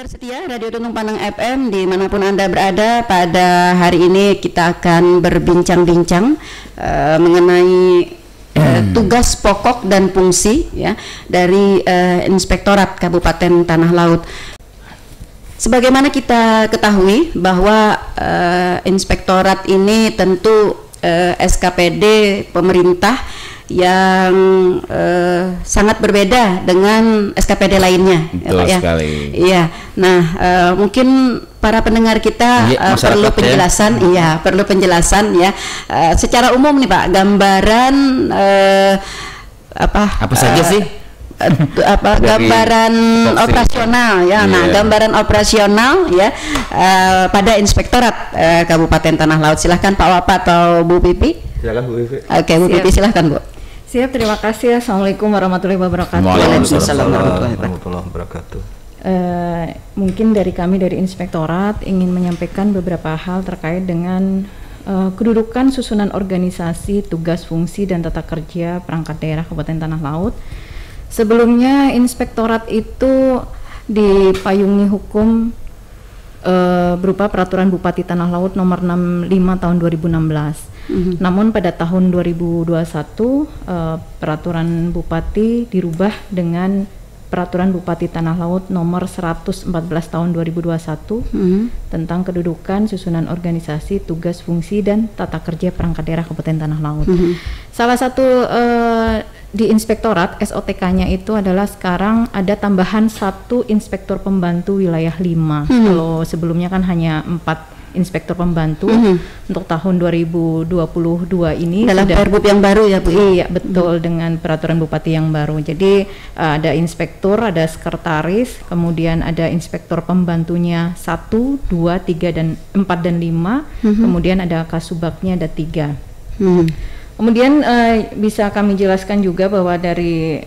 Pendengar setia Radio Tuntung Panang FM dimanapun Anda berada, pada hari ini kita akan berbincang-bincang mengenai tugas pokok dan fungsi ya dari Inspektorat Kabupaten Tanah Laut. Sebagaimana kita ketahui bahwa Inspektorat ini tentu SKPD pemerintah yang sangat berbeda dengan SKPD lainnya. Betul ya, Pak, sekali. Iya. Nah, mungkin para pendengar kita perlu penjelasan, perlu penjelasan ya. Secara umum nih Pak, gambaran apa saja sih? Gambaran operasional ya. Nah, gambaran operasional ya pada Inspektorat Kabupaten Tanah Laut. Silahkan Pak Wapa atau Bu Pipi. Silakan Bu Pipi. Oke, Bu Pipi silahkan Bu. Siap, terima kasih. Assalamualaikum warahmatullahi wabarakatuh. Waalaikumsalam warahmatullahi wabarakatuh. Mungkin dari kami dari Inspektorat ingin menyampaikan beberapa hal terkait dengan kedudukan susunan organisasi, tugas, fungsi, dan tata kerja perangkat daerah Kabupaten Tanah Laut. Sebelumnya Inspektorat itu dipayungi hukum berupa Peraturan Bupati Tanah Laut nomor 65 tahun 2016. Namun pada tahun 2021 Peraturan Bupati dirubah dengan Peraturan Bupati Tanah Laut nomor 114 tahun 2021 tentang kedudukan, susunan organisasi, tugas, fungsi, dan tata kerja perangkat daerah Kabupaten Tanah Laut. Salah satu di Inspektorat SOTK-nya itu adalah sekarang ada tambahan 1 inspektur pembantu wilayah 5. Kalau sebelumnya kan hanya 4 inspektur pembantu. Untuk tahun 2022 ini dalam Perbub yang baru ya Bu? Iya betul, dengan peraturan bupati yang baru. Jadi ada inspektur, ada sekretaris, kemudian ada inspektur pembantunya 1, 2, 3, dan 4 dan 5. Kemudian ada kasubagnya ada 3. Kemudian bisa kami jelaskan juga bahwa dari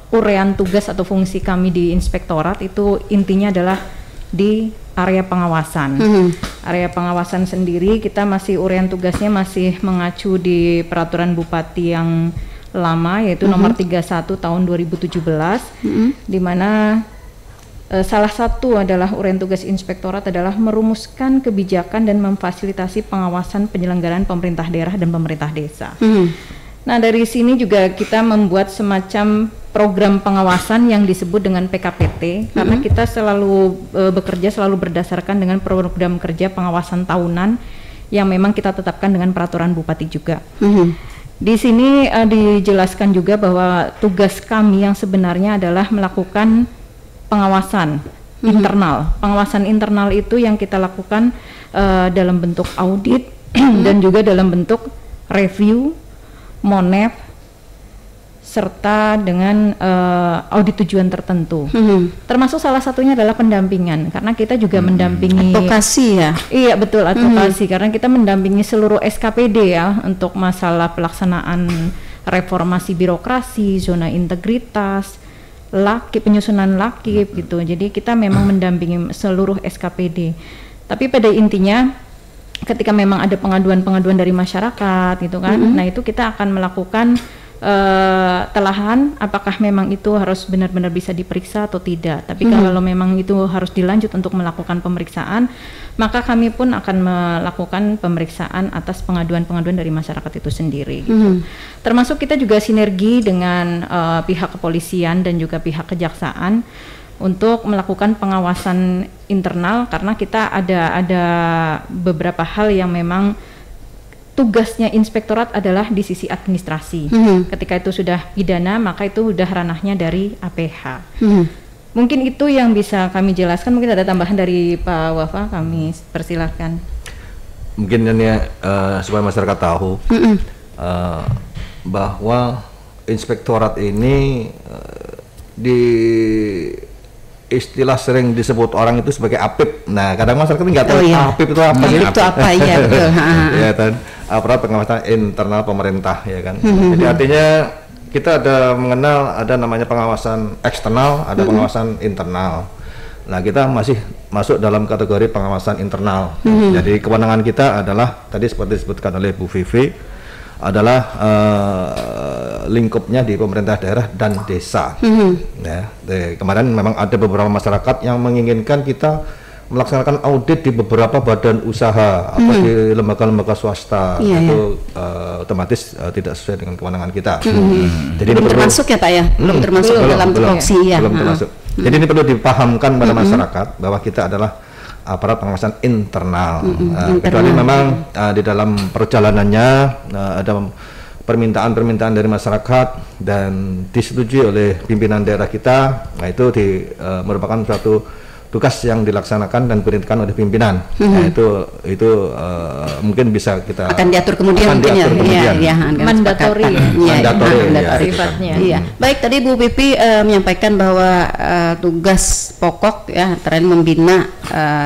urean tugas atau fungsi kami di Inspektorat itu intinya adalah di area pengawasan. Area pengawasan sendiri kita masih urean tugasnya masih mengacu di peraturan bupati yang lama, yaitu nomor 31 tahun 2017, di mana salah satu adalah urean tugas Inspektorat adalah merumuskan kebijakan dan memfasilitasi pengawasan penyelenggaraan pemerintah daerah dan pemerintah desa. Nah, dari sini juga kita membuat semacam program pengawasan yang disebut dengan PKPT, karena kita selalu bekerja selalu berdasarkan dengan program kerja pengawasan tahunan yang memang kita tetapkan dengan peraturan bupati juga. Di sini dijelaskan juga bahwa tugas kami yang sebenarnya adalah melakukan pengawasan internal. Pengawasan internal itu yang kita lakukan dalam bentuk audit dan juga dalam bentuk review, monef, serta dengan audit tujuan tertentu. Termasuk salah satunya adalah pendampingan, karena kita juga mendampingi advokasi ya. Iya betul, advokasi, karena kita mendampingi seluruh SKPD ya untuk masalah pelaksanaan reformasi birokrasi, zona integritas, penyusunan lakip gitu. Jadi kita memang mendampingi seluruh SKPD. Tapi pada intinya ketika memang ada pengaduan-pengaduan dari masyarakat gitu kan, nah itu kita akan melakukan telahan apakah memang itu harus benar-benar bisa diperiksa atau tidak. Tapi kalau memang itu harus dilanjut untuk melakukan pemeriksaan, maka kami pun akan melakukan pemeriksaan atas pengaduan-pengaduan dari masyarakat itu sendiri. Termasuk kita juga sinergi dengan pihak kepolisian dan juga pihak kejaksaan untuk melakukan pengawasan internal, karena kita ada beberapa hal yang memang tugasnya Inspektorat adalah di sisi administrasi. Ketika itu sudah pidana, maka itu sudah ranahnya dari APH. Mungkin itu yang bisa kami jelaskan. Mungkin ada tambahan dari Pak Wafa, kami persilahkan. Mungkin ini supaya masyarakat tahu bahwa Inspektorat ini di istilah sering disebut orang itu sebagai APIP. Nah, kadang masyarakat nggak tahu APIP itu apa. Itu apa ya? Ya kan, aparat pengawasan internal pemerintah ya kan. Jadi artinya kita ada mengenal ada namanya pengawasan eksternal, ada pengawasan internal. Nah, kita masih masuk dalam kategori pengawasan internal. Jadi kewenangan kita adalah tadi seperti disebutkan oleh Bu Vivi adalah lingkupnya di pemerintah daerah dan desa. Ya, kemarin memang ada beberapa masyarakat yang menginginkan kita melaksanakan audit di beberapa badan usaha atau di lembaga-lembaga swasta, itu otomatis tidak sesuai dengan kewenangan kita. Jadi belum termasuk ya Pak ya? Belum termasuk dalam tupoksi ya. Belum termasuk. Jadi ini perlu dipahamkan pada masyarakat bahwa kita adalah aparat pengawasan internal. Kecuali memang di dalam perjalanannya ada permintaan-permintaan dari masyarakat dan disetujui oleh pimpinan daerah kita, nah itu merupakan suatu tugas yang dilaksanakan dan diperintahkan oleh pimpinan. Nah, itu mungkin bisa kita akan diatur kemudian, mandatori sifatnya. Iya. Baik, tadi Bu Pipi menyampaikan bahwa tugas pokok ya antara membina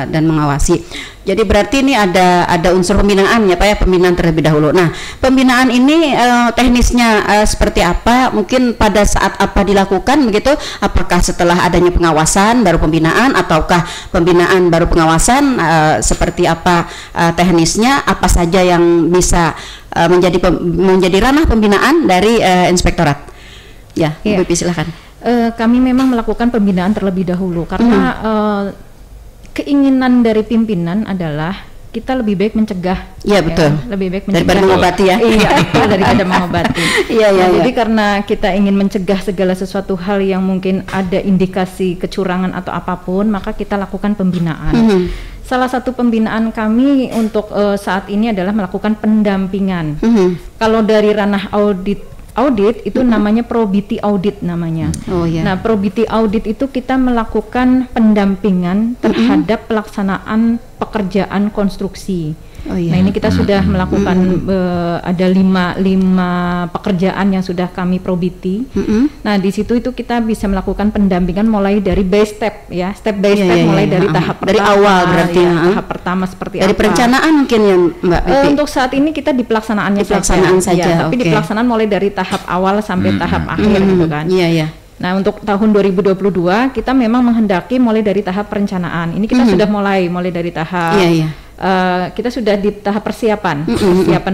dan mengawasi. Jadi berarti ini ada unsur pembinaan ya Pak ya, pembinaan terlebih dahulu. Nah, pembinaan ini teknisnya seperti apa? Mungkin pada saat apa dilakukan begitu? Apakah setelah adanya pengawasan baru pembinaan, ataukah pembinaan baru pengawasan? Seperti apa teknisnya? Apa saja yang bisa menjadi ranah pembinaan dari inspektorat? Ya, Bu Pipi silakan. Kami memang melakukan pembinaan terlebih dahulu karena keinginan dari pimpinan adalah kita lebih baik mencegah. Iya betul. Ya, lebih baik mencegah daripada mengobati ya. Iya, daripada mengobati. Iya. Jadi karena kita ingin mencegah segala sesuatu hal yang mungkin ada indikasi kecurangan atau apapun, maka kita lakukan pembinaan. Salah satu pembinaan kami untuk saat ini adalah melakukan pendampingan. Kalau dari ranah audit itu namanya probity audit namanya. Nah, probity audit itu kita melakukan pendampingan terhadap pelaksanaan pekerjaan konstruksi. Nah, ini kita sudah melakukan ada lima pekerjaan yang sudah kami probity. Nah, di situ itu kita bisa melakukan pendampingan mulai dari by step ya, step by step, mulai dari tahap dari pertama, awal berarti tahap pertama seperti dari apa. perencanaan mungkin ya Mbak Pipi. Untuk saat ini kita di pelaksanaannya saja. Ya, tapi di pelaksanaan mulai dari tahap awal sampai tahap akhir gitu kan. Iya. Nah, untuk tahun 2022 kita memang menghendaki mulai dari tahap perencanaan. Ini kita sudah mulai dari tahap kita sudah di tahap persiapan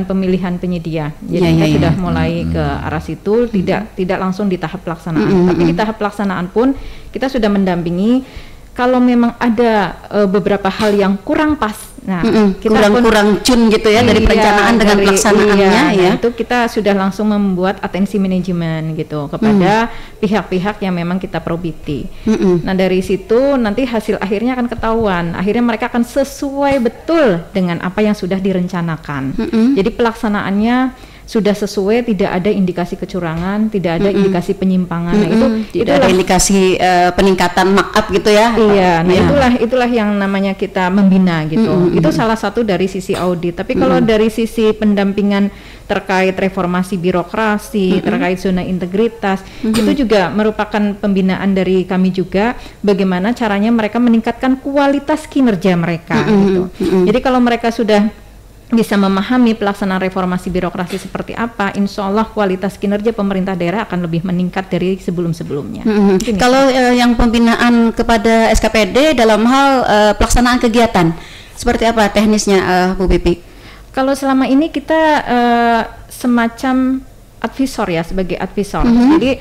pemilihan penyedia. Jadi kita sudah mulai ke arah situ, tidak langsung di tahap pelaksanaan. Tapi di tahap pelaksanaan pun kita sudah mendampingi kalau memang ada beberapa hal yang kurang pas. Nah, kita kurang cun gitu ya dari perencanaan dengan pelaksanaannya ya. Nah, itu kita sudah langsung membuat atensi manajemen gitu kepada pihak-pihak yang memang kita probity. Nah, dari situ nanti hasil akhirnya akan ketahuan. Akhirnya mereka akan sesuai betul dengan apa yang sudah direncanakan. Jadi pelaksanaannya sudah sesuai, tidak ada indikasi kecurangan, tidak ada indikasi penyimpangan. Nah, tidak ada indikasi peningkatan markup gitu ya. Iya, nah itulah yang namanya kita membina gitu. Itu salah satu dari sisi audit. Tapi kalau dari sisi pendampingan terkait reformasi birokrasi, terkait zona integritas, itu juga merupakan pembinaan dari kami juga, bagaimana caranya mereka meningkatkan kualitas kinerja mereka gitu. Jadi kalau mereka sudah bisa memahami pelaksanaan reformasi birokrasi seperti apa, insya Allah kualitas kinerja pemerintah daerah akan lebih meningkat dari sebelum-sebelumnya. Kalau yang pembinaan kepada SKPD dalam hal pelaksanaan kegiatan, seperti apa teknisnya Bu Pipi? Kalau selama ini kita semacam advisor ya, sebagai advisor. Jadi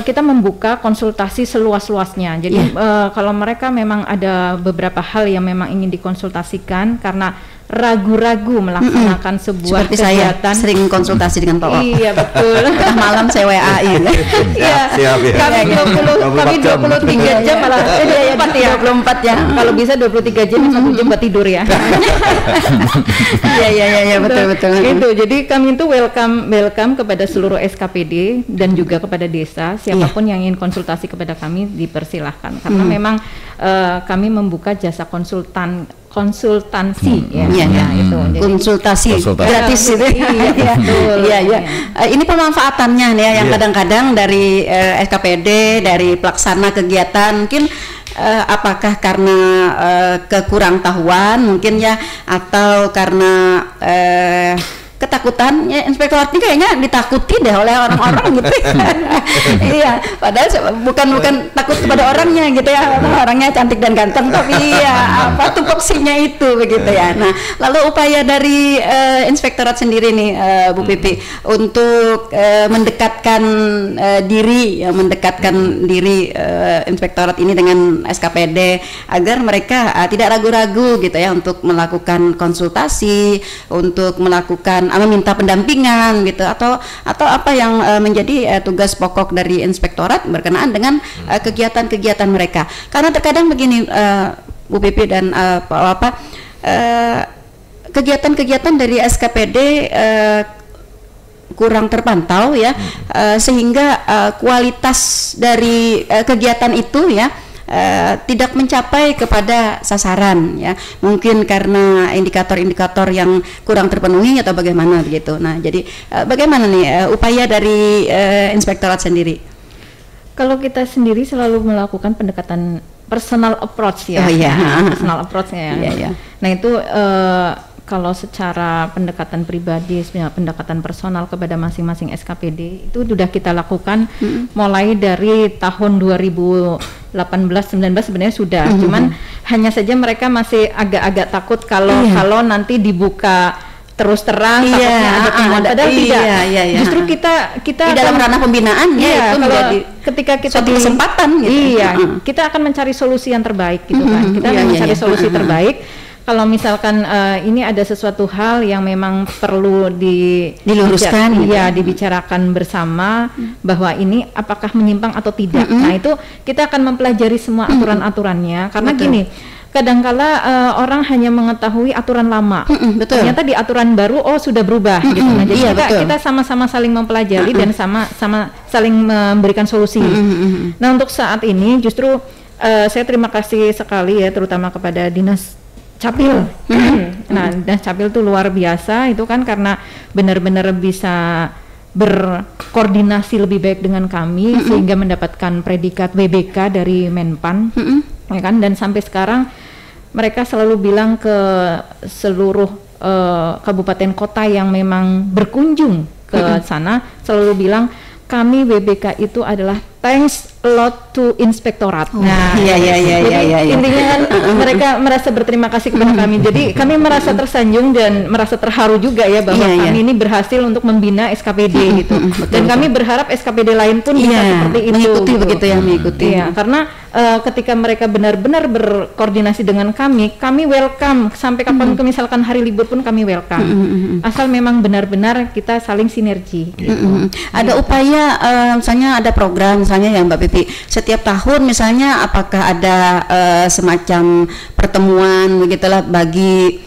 kita membuka konsultasi seluas-luasnya. Jadi kalau mereka memang ada beberapa hal yang memang ingin dikonsultasikan karena ragu-ragu melaksanakan sebuah seperti kegiatan. Saya sering konsultasi dengan Pak Wap. Iya betul. Tengah malam saya WA ini. Siap, ya. Kami 23 jam malah 24 ya. 24 ya. Kalau bisa 23 jam 1 jam buat tidur ya. Iya betul. Gitu. Jadi kami itu welcome kepada seluruh SKPD dan juga kepada desa, siapapun yang ingin konsultasi kepada kami dipersilahkan. Karena memang kami membuka jasa konsultansi itu. Jadi, konsultasi gratis itu. Iya. Ini pemanfaatannya nih yang kadang-kadang dari SKPD, dari pelaksana kegiatan mungkin apakah karena kekurang tahuan mungkin ya, atau karena ketakutan ya, inspektorat ini kayaknya ditakuti deh oleh orang-orang gitu. Iya, padahal bukan takut kepada orangnya gitu ya, orangnya cantik dan ganteng, tapi ya apa tupoksinya itu begitu ya. Nah, lalu upaya dari inspektorat sendiri nih, Bu Pipi, untuk mendekatkan diri inspektorat ini dengan SKPD agar mereka tidak ragu-ragu gitu ya untuk melakukan konsultasi, untuk melakukan meminta pendampingan gitu, atau apa yang menjadi tugas pokok dari inspektorat berkenaan dengan kegiatan-kegiatan mereka. Karena terkadang begini, Bu Pipi dan kegiatan-kegiatan dari SKPD kurang terpantau ya, sehingga kualitas dari kegiatan itu ya tidak mencapai kepada sasaran ya, mungkin karena indikator-indikator yang kurang terpenuhi atau bagaimana begitu. Nah, jadi bagaimana nih upaya dari inspektorat sendiri? Kalau kita sendiri selalu melakukan pendekatan personal approach ya. Oh iya. Personal approach-nya ya. Iya. Nah, itu kalau secara pendekatan pribadi, pendekatan personal kepada masing-masing SKPD itu sudah kita lakukan mulai dari tahun 2018-19 sebenarnya sudah. Cuman hanya saja mereka masih agak-agak takut kalau nanti dibuka terus terang, takutnya ada temuan. Padahal tidak. Justru kita di dalam ranah pembinaan ya, itu menjadi ketika kita suatu kesempatan gitu. Iya, kita akan mencari solusi yang terbaik gitu kan. Kita akan mencari solusi terbaik. Kalau misalkan ini ada sesuatu hal yang memang perlu diluruskan, dibicarakan bersama bahwa ini apakah menyimpang atau tidak. Nah, itu kita akan mempelajari semua aturan-aturannya, karena gini, kadangkala orang hanya mengetahui aturan lama, ternyata di aturan baru sudah berubah gitu. Nah, jadi kita sama-sama saling mempelajari dan sama-sama saling memberikan solusi. Nah, untuk saat ini justru saya terima kasih sekali ya, terutama kepada Dinas Capil. Nah, Dinas Capil itu luar biasa itu kan, karena benar-benar bisa berkoordinasi lebih baik dengan kami sehingga mendapatkan predikat WBK dari Menpan, ya kan, dan sampai sekarang mereka selalu bilang ke seluruh kabupaten kota yang memang berkunjung ke sana, selalu bilang kami WBK itu adalah thanks a lot to inspektorat. Nah, intinya kan mereka merasa berterima kasih kepada kami. Jadi kami merasa tersanjung dan merasa terharu juga ya bahwa kami ini berhasil untuk membina SKPD gitu. Dan kami berharap SKPD lain pun bisa seperti itu. Mengikuti begitu ya, mengikuti. Iya, karena ketika mereka benar-benar berkoordinasi dengan kami welcome sampai kapan misalkan hari libur pun kami welcome. Asal memang benar-benar kita saling sinergi. Gitu. Ada upaya misalnya ada program misalnya ya Mbak Pipi, setiap tahun misalnya apakah ada semacam pertemuan begitulah bagi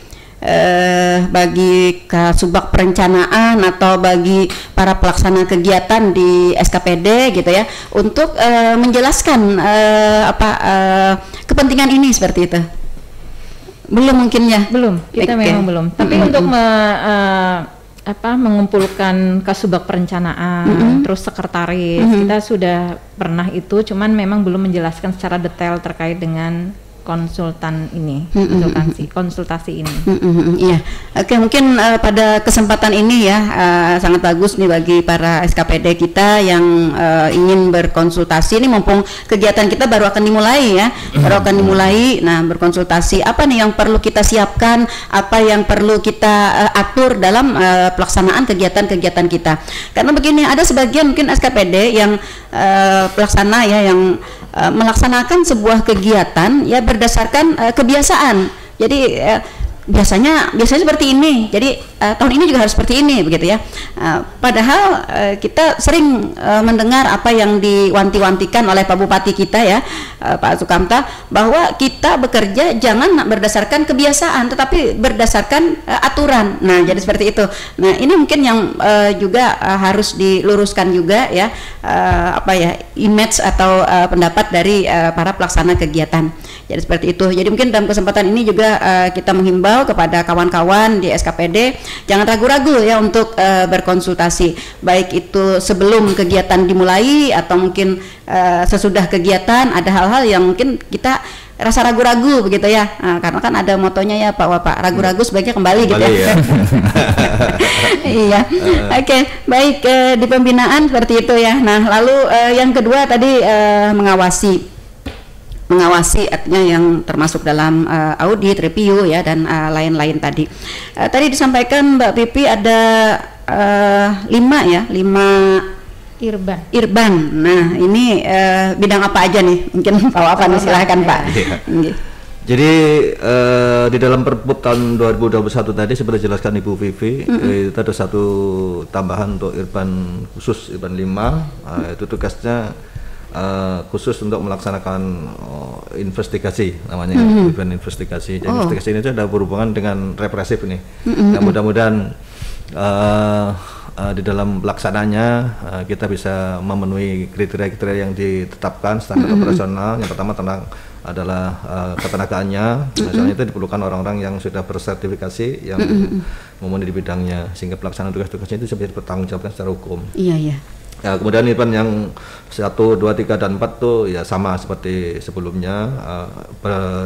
Kasubag Perencanaan atau bagi para pelaksana kegiatan di SKPD gitu ya, untuk menjelaskan kepentingan ini seperti itu? Belum mungkin ya? Belum, kita memang belum. Tapi untuk mengumpulkan Kasubag Perencanaan, terus sekretaris, kita sudah pernah itu, cuman memang belum menjelaskan secara detail terkait dengan konsultasi ini. Iya, oke, mungkin pada kesempatan ini ya sangat bagus nih bagi para SKPD kita yang ingin berkonsultasi. Ini mumpung kegiatan kita baru akan dimulai ya, Nah, berkonsultasi apa nih yang perlu kita siapkan, apa yang perlu kita atur dalam pelaksanaan kegiatan-kegiatan kita. Karena begini, ada sebagian mungkin SKPD yang pelaksana ya yang melaksanakan sebuah kegiatan ya berdasarkan kebiasaan. Jadi biasanya seperti ini, jadi tahun ini juga harus seperti ini begitu ya. Padahal kita sering mendengar apa yang diwanti-wantikan oleh Pak Bupati kita ya, Pak Sukamta, bahwa kita bekerja jangan berdasarkan kebiasaan tetapi berdasarkan aturan. Nah, jadi seperti itu. Nah, ini mungkin yang juga harus diluruskan juga ya, image atau pendapat dari para pelaksana kegiatan. Jadi seperti itu. Jadi mungkin dalam kesempatan ini juga kita menghimbau kepada kawan-kawan di SKPD jangan ragu-ragu ya untuk berkonsultasi, baik itu sebelum kegiatan dimulai atau mungkin sesudah kegiatan. Ada hal-hal yang mungkin kita rasa ragu-ragu begitu ya. Nah, karena kan ada motonya ya Pak, ragu-ragu sebaiknya kembali gitu ya. Iya. Oke, baik, di pembinaan seperti itu ya. Nah, lalu yang kedua tadi mengawasi artinya yang termasuk dalam audit, review ya, dan lain-lain tadi. Tadi disampaikan Mbak Pipi ada 5 Irban. Nah, ini bidang apa aja nih? Mungkin Pak Wafan silahkan Pak. Iya. Jadi di dalam Perpub tahun 2021 tadi seperti dijelaskan Ibu Vivi, itu ada satu tambahan untuk Irban khusus, Irban 5, itu tugasnya khusus untuk melaksanakan investigasi, namanya Irban investigasi. Jadi investigasi ini sudah berhubungan dengan represif nih. Nah, mudah-mudahan di dalam pelaksananya kita bisa memenuhi kriteria-kriteria yang ditetapkan standar operasional. Yang pertama adalah ketenagaannya. Misalnya itu diperlukan orang-orang yang sudah bersertifikasi yang memenuhi di bidangnya, sehingga pelaksanaan tugas-tugasnya itu bisa dipertanggungjawabkan secara hukum. Iya. Ya, kemudian Irban yang 1, 2, 3, dan 4 tuh ya sama seperti sebelumnya,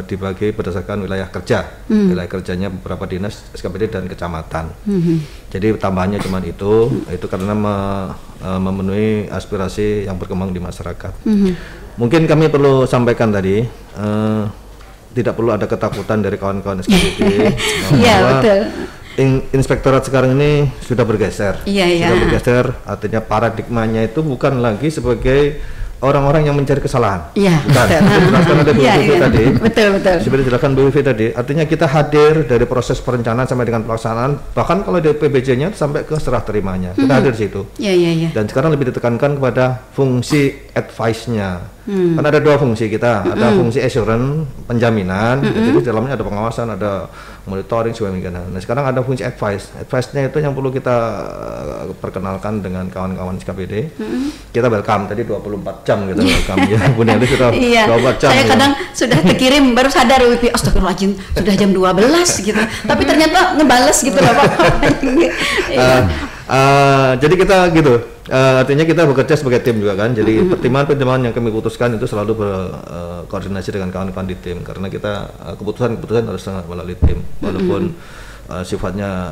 dibagi berdasarkan wilayah kerja. Wilayah kerjanya beberapa dinas, SKPD dan kecamatan. Jadi tambahannya cuma itu karena memenuhi aspirasi yang berkembang di masyarakat. Mungkin kami perlu sampaikan tadi, tidak perlu ada ketakutan dari kawan-kawan SKPD. Iya, betul. Inspektorat sekarang ini sudah bergeser. Sudah bergeser, artinya paradigmanya itu bukan lagi sebagai orang-orang yang mencari kesalahan. Bukan. Dijelaskan oleh Bu Vivi tadi. Betul. Seperti dijelaskan Bu Vivi tadi, artinya kita hadir dari proses perencanaan sampai dengan pelaksanaan, bahkan kalau di PBJ-nya sampai ke serah terimanya. Kita hadir di situ. Dan sekarang lebih ditekankan kepada fungsi advice-nya. Kan ada 2 fungsi kita, ada fungsi assurance, penjaminan, jadi di dalamnya ada pengawasan, ada monitoring sebagainya. Nah, sekarang ada fungsi advice-nya itu yang perlu kita perkenalkan dengan kawan-kawan SKPD. Kita welcome tadi 24 jam kita welcome ya. Bu Nelly sudah 24 jam. Saya kadang sudah terkirim baru sadar, astagfirullahaladzim sudah jam 12 gitu. Tapi ternyata ngebales gitu loh Pak. Jadi kita gitu, artinya kita bekerja sebagai tim juga kan. Jadi pertimbangan yang kami putuskan itu selalu berkoordinasi dengan kawan-kawan di tim, karena kita keputusan harus melalui tim, walaupun sifatnya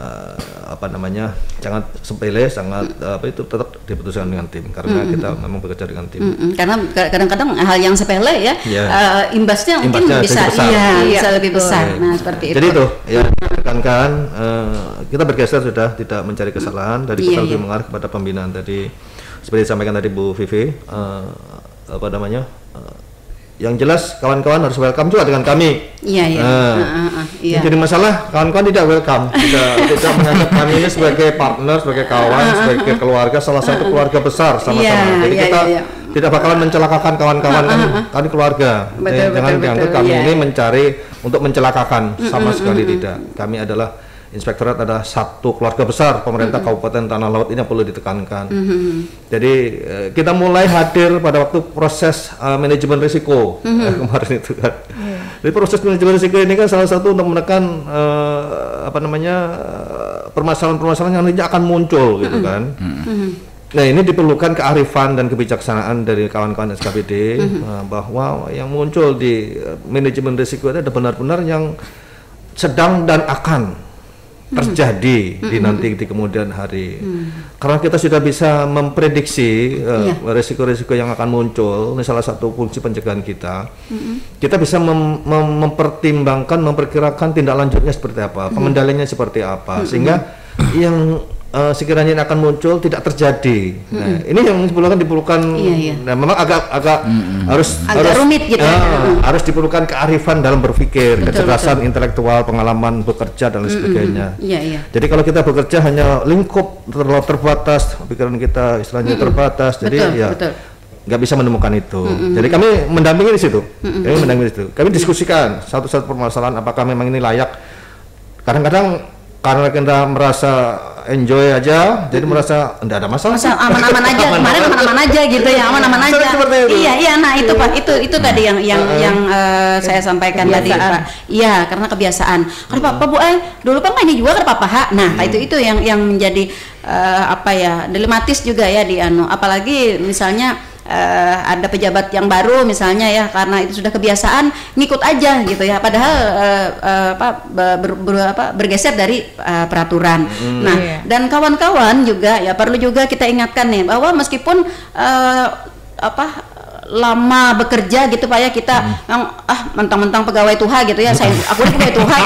sangat sepele, sangat itu tetap diputuskan dengan tim, karena kita memang bekerja dengan tim. Karena kadang-kadang hal yang sepele ya, imbasnya mungkin bisa lebih besar. Nah, seperti itu. Jadi itu ya, tekankan, kita bergeser sudah tidak mencari kesalahan, dari kita lebih mengarah kepada pembinaan tadi, seperti disampaikan tadi Bu Vivi. Yang jelas kawan-kawan harus welcome juga dengan kami. Jadi masalah kawan-kawan tidak welcome, tidak menganggap kami ini sebagai partner, sebagai kawan, sebagai keluarga, salah satu keluarga besar sama-sama. Jadi kita tidak bakalan mencelakakan kawan-kawan, kami keluarga. Jangan dianggap kami ini mencari untuk mencelakakan, sama sekali tidak. Kami adalah Inspektorat ada satu keluarga besar pemerintah Kabupaten Tanah Laut, ini yang perlu ditekankan. Jadi kita mulai hadir pada waktu proses manajemen risiko kemarin itu kan. Jadi proses manajemen risiko ini kan salah satu untuk menekan permasalahan-permasalahan yang nantinya akan muncul gitu kan. Nah, ini diperlukan kearifan dan kebijaksanaan dari kawan-kawan SKPD, bahwa yang muncul di manajemen risiko itu ada benar-benar yang sedang dan akan terjadi nanti di kemudian hari. Karena kita sudah bisa memprediksi risiko-risiko yang akan muncul, ini salah satu fungsi pencegahan kita. Kita bisa mempertimbangkan, memperkirakan tindak lanjutnya seperti apa, pengendaliannya seperti apa, sehingga yang sekiranya ini akan muncul tidak terjadi. Nah, ini yang diperlukan. Nah, memang agak harus rumit gitu. Harus diperlukan kearifan dalam berpikir, kecerdasan intelektual, pengalaman bekerja dan lain sebagainya. Jadi kalau kita bekerja hanya lingkup terlalu terbatas, pikiran kita istilahnya terbatas, jadi nggak bisa menemukan itu. Jadi kami mendampingi di situ. Kami diskusikan satu-satu permasalahan, apakah memang ini layak. Kadang-kadang karena kita merasa enjoy aja, jadi merasa enggak ada masalah. Aman-aman aja, kemarin aman-aman aja gitu ya, aman-aman aja. Iya, nah itu Pak, itu tadi yang saya sampaikan tadi Pak. Iya, karena kebiasaan. Karena Pak Bu, dulu kan ini juga kan Pak. Nah, itu yang menjadi dilematis juga ya di apalagi misalnya ada pejabat yang baru misalnya ya, karena itu sudah kebiasaan ngikut aja gitu ya, padahal bergeser dari peraturan. Nah, dan kawan-kawan juga ya perlu juga kita ingatkan nih bahwa meskipun lama bekerja gitu Pak ya, kita mentang-mentang pegawai Tuha gitu ya, aku ini pegawai Tuha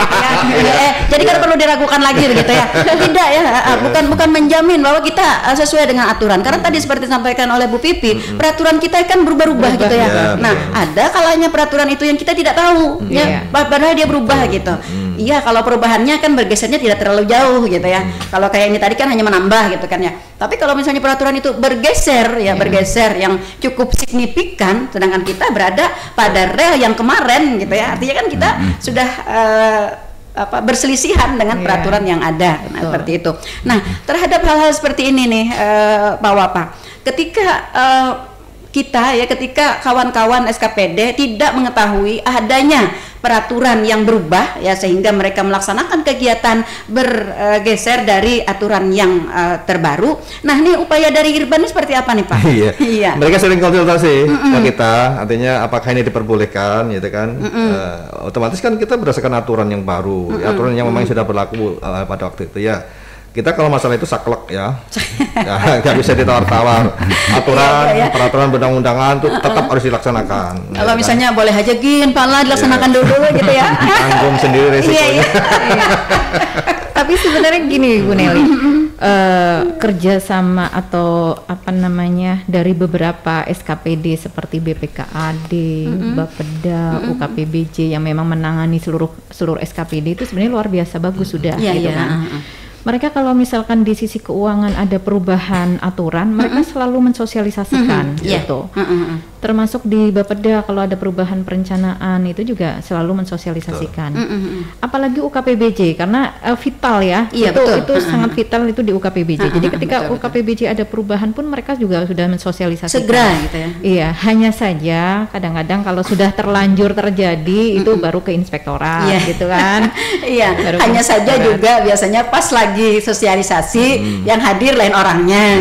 gitu ya. Jadi kan perlu diragukan lagi gitu ya. Tidak ya, bukan menjamin bahwa kita sesuai dengan aturan. Karena tadi seperti disampaikan oleh Bu Pipi, peraturan kita kan berubah-ubah gitu ya. Nah, ada kalanya peraturan itu yang kita tidak tahu ya, padahal dia berubah gitu. Iya, kalau perubahannya kan bergesernya tidak terlalu jauh gitu ya. Kalau kayak ini tadi kan hanya menambah gitu kan ya. Tapi kalau misalnya peraturan itu bergeser ya, bergeser yang cukup signifikan, sedangkan kita berada pada rel yang kemarin gitu ya, artinya kan kita sudah berselisihan dengan peraturan yang ada. Nah, seperti itu. Nah, terhadap hal-hal seperti ini nih Pak Wapa, ketika kawan-kawan SKPD tidak mengetahui adanya peraturan yang berubah ya, sehingga mereka melaksanakan kegiatan bergeser dari aturan yang terbaru. Nah, ini upaya dari Irban ini seperti apa nih Pak? Iya. Mereka sering konsultasi ke kita, artinya apakah ini diperbolehkan gitu kan. Otomatis kan kita berdasarkan aturan yang baru, aturan yang memang sudah berlaku pada waktu itu ya. Kita kalau masalah itu saklek ya, nggak bisa ditawar-tawar. Aturan, peraturan perundang-undangan itu tetap harus dilaksanakan. Kalau misalnya boleh aja Pak lah dilaksanakan dulu gitu ya. Tanggung sendiri resikonya. Tapi sebenarnya gini Bu Nelly, kerjasama atau dari beberapa SKPD seperti BPKAD, Bapeda, UKPBJ yang memang menangani seluruh SKPD itu sebenarnya luar biasa bagus sudah gitu kan. Mereka kalau misalkan di sisi keuangan ada perubahan aturan, mereka selalu mensosialisasikan gitu. Termasuk di Bapeda kalau ada perubahan perencanaan itu juga selalu mensosialisasikan. Apalagi UKPBJ karena vital ya, itu sangat vital itu di UKPBJ. Jadi ketika UKPBJ ada perubahan pun mereka juga sudah mensosialisasikan. Segera gitu ya. Iya, hanya saja kadang-kadang kalau sudah terlanjur terjadi itu baru ke inspektorat gitu kan. Iya, hanya saja juga biasanya pas lagi sosialisasi yang hadir lain orangnya,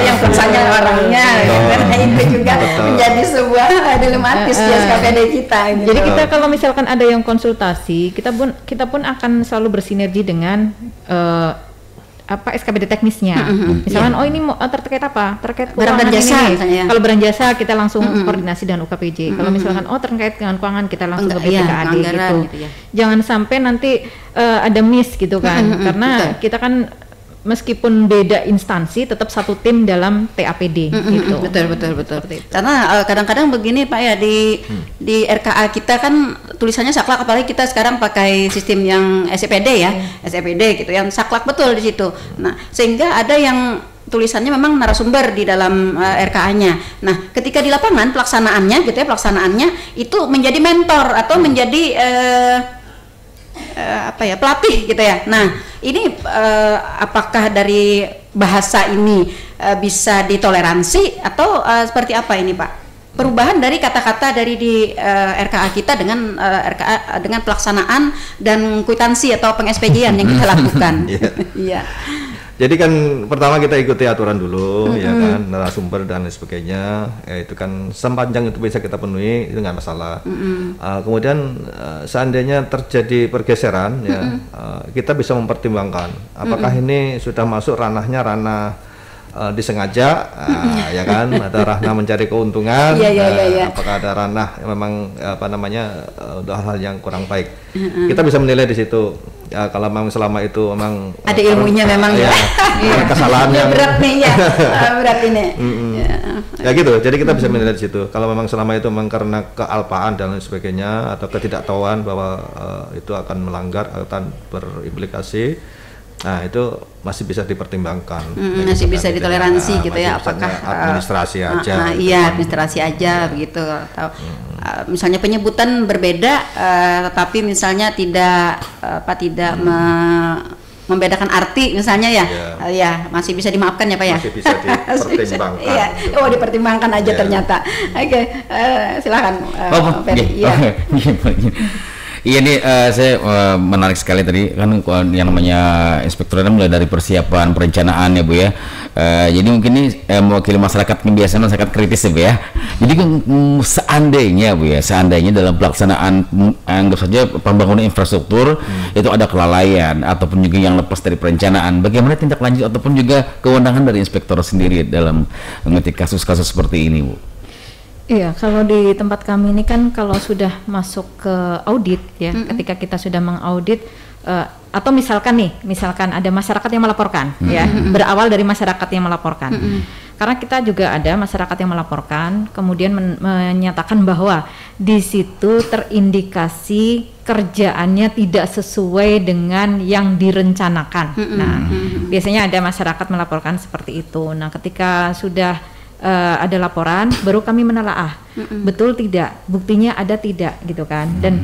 yang pesannya orangnya, karena itu juga menjadi sebuah dilematis di SKPD kita. Gitu. Jadi kita kalau misalkan ada yang konsultasi, kita pun akan selalu bersinergi dengan SKPD teknisnya. Misalkan ini terkait apa? Terkait barang dan jasa ini. Kalau barang jasa kita langsung koordinasi dengan UKPJ. Kalau misalkan terkait dengan keuangan kita langsung ke BPKAD gitu. Jangan sampai nanti ada miss gitu kan. Karena kita kan meskipun beda instansi tetap satu tim dalam TAPD gitu. Betul. Karena kadang-kadang begini Pak ya, di RKA kita kan tulisannya saklek, apalagi kita sekarang pakai sistem yang SEPD ya, SEPD gitu yang saklek betul di situ. Nah, sehingga ada yang tulisannya memang narasumber di dalam RKA-nya. Nah, ketika di lapangan pelaksanaannya itu menjadi mentor atau menjadi pelatih gitu ya. Nah, ini apakah dari bahasa ini bisa ditoleransi atau seperti apa ini Pak? Perubahan dari kata-kata dari di RKA kita dengan RKA dengan pelaksanaan dan kwitansi atau peng-SPJ-an yang kita lakukan. Iya. Jadi kan pertama kita ikuti aturan dulu, ya kan, narasumber dan lain sebagainya, itu kan sepanjang itu bisa kita penuhi, itu nggak masalah. Kemudian seandainya terjadi pergeseran, kita bisa mempertimbangkan apakah ini sudah masuk ranahnya disengaja, ya kan, ada ranah mencari keuntungan, apakah ada ranah memang untuk hal-hal yang kurang baik. Kita bisa menilai di situ. Ya, kalau memang selama itu memang ada ilmunya memang kesalahan yang berat nih berat ini. Ya gitu. Jadi kita bisa menilai di situ. Kalau memang selama itu memang karena kealpaan dan lain sebagainya atau ketidaktahuan bahwa itu akan melanggar, akan berimplikasi, nah itu masih bisa dipertimbangkan. Masih bisa ditoleransi gitu ya. Apakah administrasi aja? Administrasi aja begitu. Atau misalnya penyebutan berbeda, tetapi misalnya tidak membedakan arti misalnya ya masih bisa dimaafkan ya Pak ya. Masih bisa dipertimbangkan. Dipertimbangkan aja ternyata. Oke, silakan. Iya nih, saya menarik sekali tadi kan yang namanya inspektorat mulai dari persiapan perencanaan ya Bu ya. Jadi mungkin ini mewakili masyarakat, kebiasaan masyarakat kritis ya Bu ya. Jadi seandainya Bu ya, seandainya dalam pelaksanaan anggap saja pembangunan infrastruktur itu ada kelalaian ataupun juga yang lepas dari perencanaan, bagaimana tindak lanjut ataupun juga kewenangan dari inspektor sendiri dalam mengetik kasus-kasus seperti ini Bu? Iya, kalau di tempat kami ini kan kalau sudah masuk ke audit ya, ketika kita sudah mengaudit atau misalkan ada masyarakat yang melaporkan ya, berawal dari masyarakat yang melaporkan. Karena kita juga ada masyarakat yang melaporkan, kemudian menyatakan bahwa di situ terindikasi kerjaannya tidak sesuai dengan yang direncanakan. Nah, biasanya ada masyarakat melaporkan seperti itu. Nah, ketika sudah ada laporan, baru kami menelaah betul tidak, buktinya ada tidak gitu kan, dan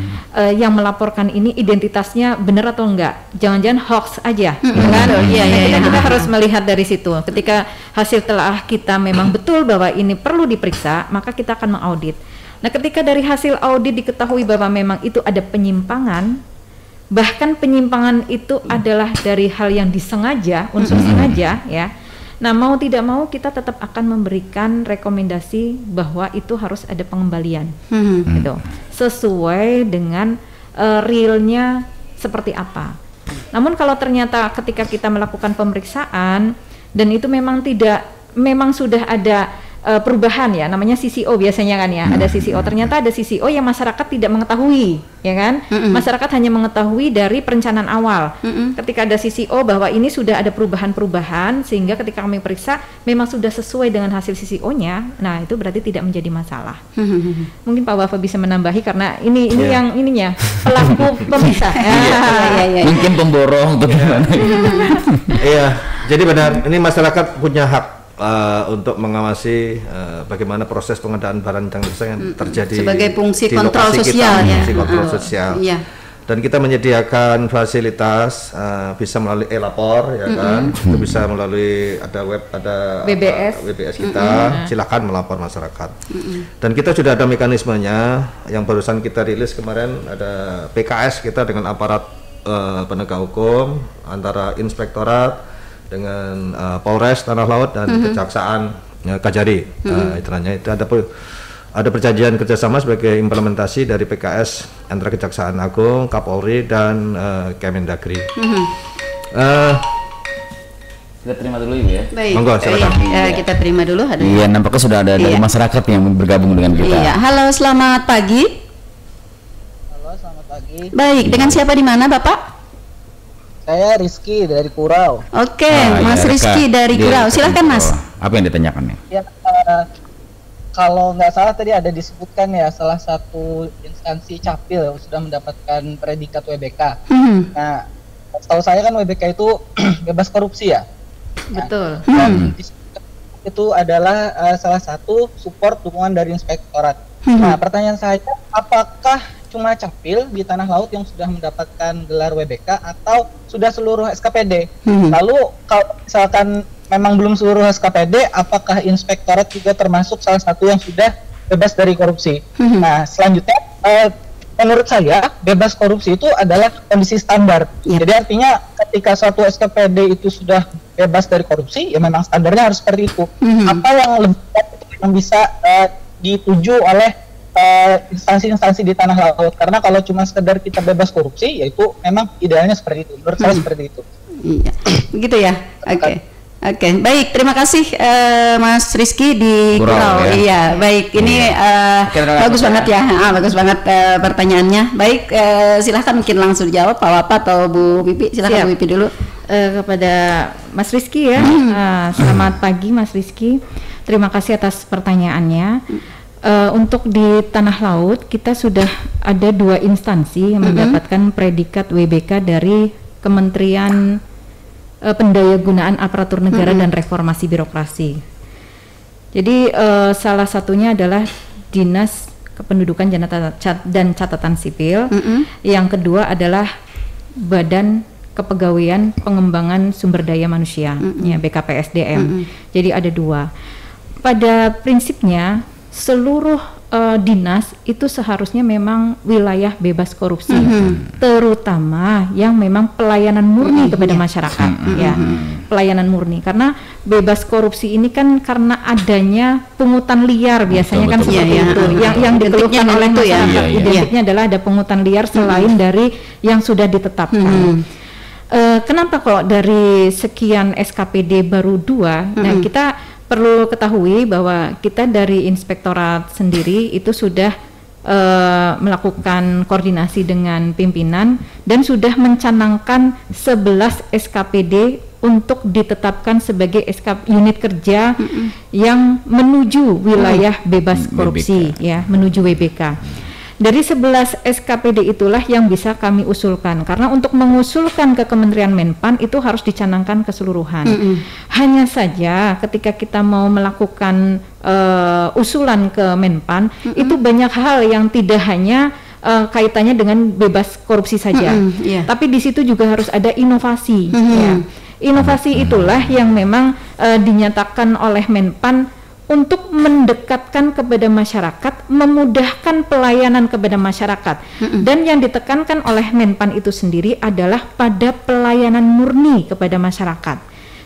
yang melaporkan ini identitasnya benar atau enggak, jangan-jangan hoax aja gitu kan. Kita harus melihat dari situ. Ketika hasil telaah kita memang betul bahwa ini perlu diperiksa, maka kita akan mengaudit. Nah, ketika dari hasil audit diketahui bahwa memang itu ada penyimpangan, bahkan penyimpangan itu adalah dari hal yang disengaja, unsur sengaja ya. Nah, mau tidak mau kita tetap akan memberikan rekomendasi bahwa itu harus ada pengembalian, gitu, sesuai dengan realnya seperti apa. Namun kalau ternyata ketika kita melakukan pemeriksaan dan itu memang sudah ada perubahan ya, namanya CCO biasanya kan ya, ada CCO, ternyata ada CCO yang masyarakat tidak mengetahui, ya kan? Masyarakat hanya mengetahui dari perencanaan awal. Ketika ada CCO bahwa ini sudah ada perubahan-perubahan, sehingga ketika kami periksa memang sudah sesuai dengan hasil CCO-nya, nah itu berarti tidak menjadi masalah. Mungkin Pak Wafa bisa menambahi karena ini yang ininya pelaku pemeriksa. Mungkin pemborong atau gimana? Iya, jadi benar, ini masyarakat punya hak untuk mengawasi bagaimana proses pengadaan barang dan jasa yang terjadi sebagai fungsi di kontrol lokasi sosial kita, ya. fungsi kontrol sosial. Dan kita menyediakan fasilitas bisa melalui e-lapor ya kan, itu bisa melalui ada web, ada WBS kita, silakan melapor masyarakat. Dan kita sudah ada mekanismenya yang barusan kita rilis kemarin, ada PKS kita dengan aparat penegak hukum antara inspektorat dengan Polres Tanah Laut dan Kejaksaan Kajari. Istilahnya itu ada perjanjian kerjasama sebagai implementasi dari PKS antara Kejaksaan Agung, Kapolri dan Kemendagri. Kita terima dulu Ibu ya. Baik. Monggo, silakan. Kita terima dulu. Iya, nampaknya sudah ada dari masyarakat yang bergabung dengan kita. Iya, halo, selamat pagi. Halo, selamat pagi. Baik, dengan siapa di mana Bapak? Saya Rizky dari Kurau. Oke, Mas Rizky dari Kurau. Silakan Mas. Apa yang ditanyakan nih? Ya, kalau nggak salah tadi ada disebutkan ya salah satu instansi capil yang sudah mendapatkan predikat WBK. Nah, setahu saya kan WBK itu bebas korupsi ya. Betul. Itu adalah salah satu support dukungan dari inspektorat. Nah, pertanyaan saya, apakah cuma capil di Tanah Laut yang sudah mendapatkan gelar WBK atau sudah seluruh SKPD? Lalu kalau misalkan memang belum seluruh SKPD, apakah inspektorat juga termasuk salah satu yang sudah bebas dari korupsi? Nah, selanjutnya menurut saya bebas korupsi itu adalah kondisi standar. Jadi artinya ketika suatu SKPD itu sudah bebas dari korupsi, ya memang standarnya harus seperti itu. Apa yang lebih yang bisa dituju oleh instansi-instansi di Tanah Laut, karena kalau cuma sekedar kita bebas korupsi, yaitu memang idealnya seperti itu, menurut saya seperti itu. Iya, begitu ya. Oke, baik, terima kasih Mas Rizky di Kurau. Ya. Iya, baik, ini bagus banget ya, bagus banget pertanyaannya. Baik, silahkan mungkin langsung dijawab Pak Wapa atau Bu Pipi, silahkan Bu Pipi dulu. Kepada Mas Rizky ya, selamat pagi Mas Rizky, terima kasih atas pertanyaannya. Untuk di Tanah Laut kita sudah ada 2 instansi yang mendapatkan predikat WBK dari Kementerian Pendayagunaan Aparatur Negara dan Reformasi Birokrasi. Jadi salah satunya adalah Dinas Kependudukan dan Catatan Sipil. Yang kedua adalah Badan Kepegawaian Pengembangan Sumber Daya Manusia, ya, BKPSDM. Jadi ada 2. Pada prinsipnya seluruh dinas itu seharusnya memang wilayah bebas korupsi, terutama yang memang pelayanan murni kepada masyarakat, ya, pelayanan murni. Karena bebas korupsi ini kan karena adanya pungutan liar biasanya kan seperti itu, yang dikeluhkan oleh masyarakat. Identiknya adalah ada pungutan liar selain dari yang sudah ditetapkan. Kenapa kok dari sekian SKPD baru 2? Nah, kita perlu ketahui bahwa kita dari inspektorat sendiri itu sudah melakukan koordinasi dengan pimpinan dan sudah mencanangkan 11 SKPD untuk ditetapkan sebagai unit kerja yang menuju wilayah bebas korupsi, ya, menuju WBK. Dari 11 SKPD itulah yang bisa kami usulkan, karena untuk mengusulkan ke Kementerian Menpan itu harus dicanangkan keseluruhan. Hanya saja ketika kita mau melakukan usulan ke Menpan, itu banyak hal yang tidak hanya kaitannya dengan bebas korupsi saja, tapi di situ juga harus ada inovasi. Ya. Inovasi itulah yang memang dinyatakan oleh Menpan untuk mendekatkan kepada masyarakat, memudahkan pelayanan kepada masyarakat. Dan yang ditekankan oleh Menpan itu sendiri adalah pada pelayanan murni kepada masyarakat.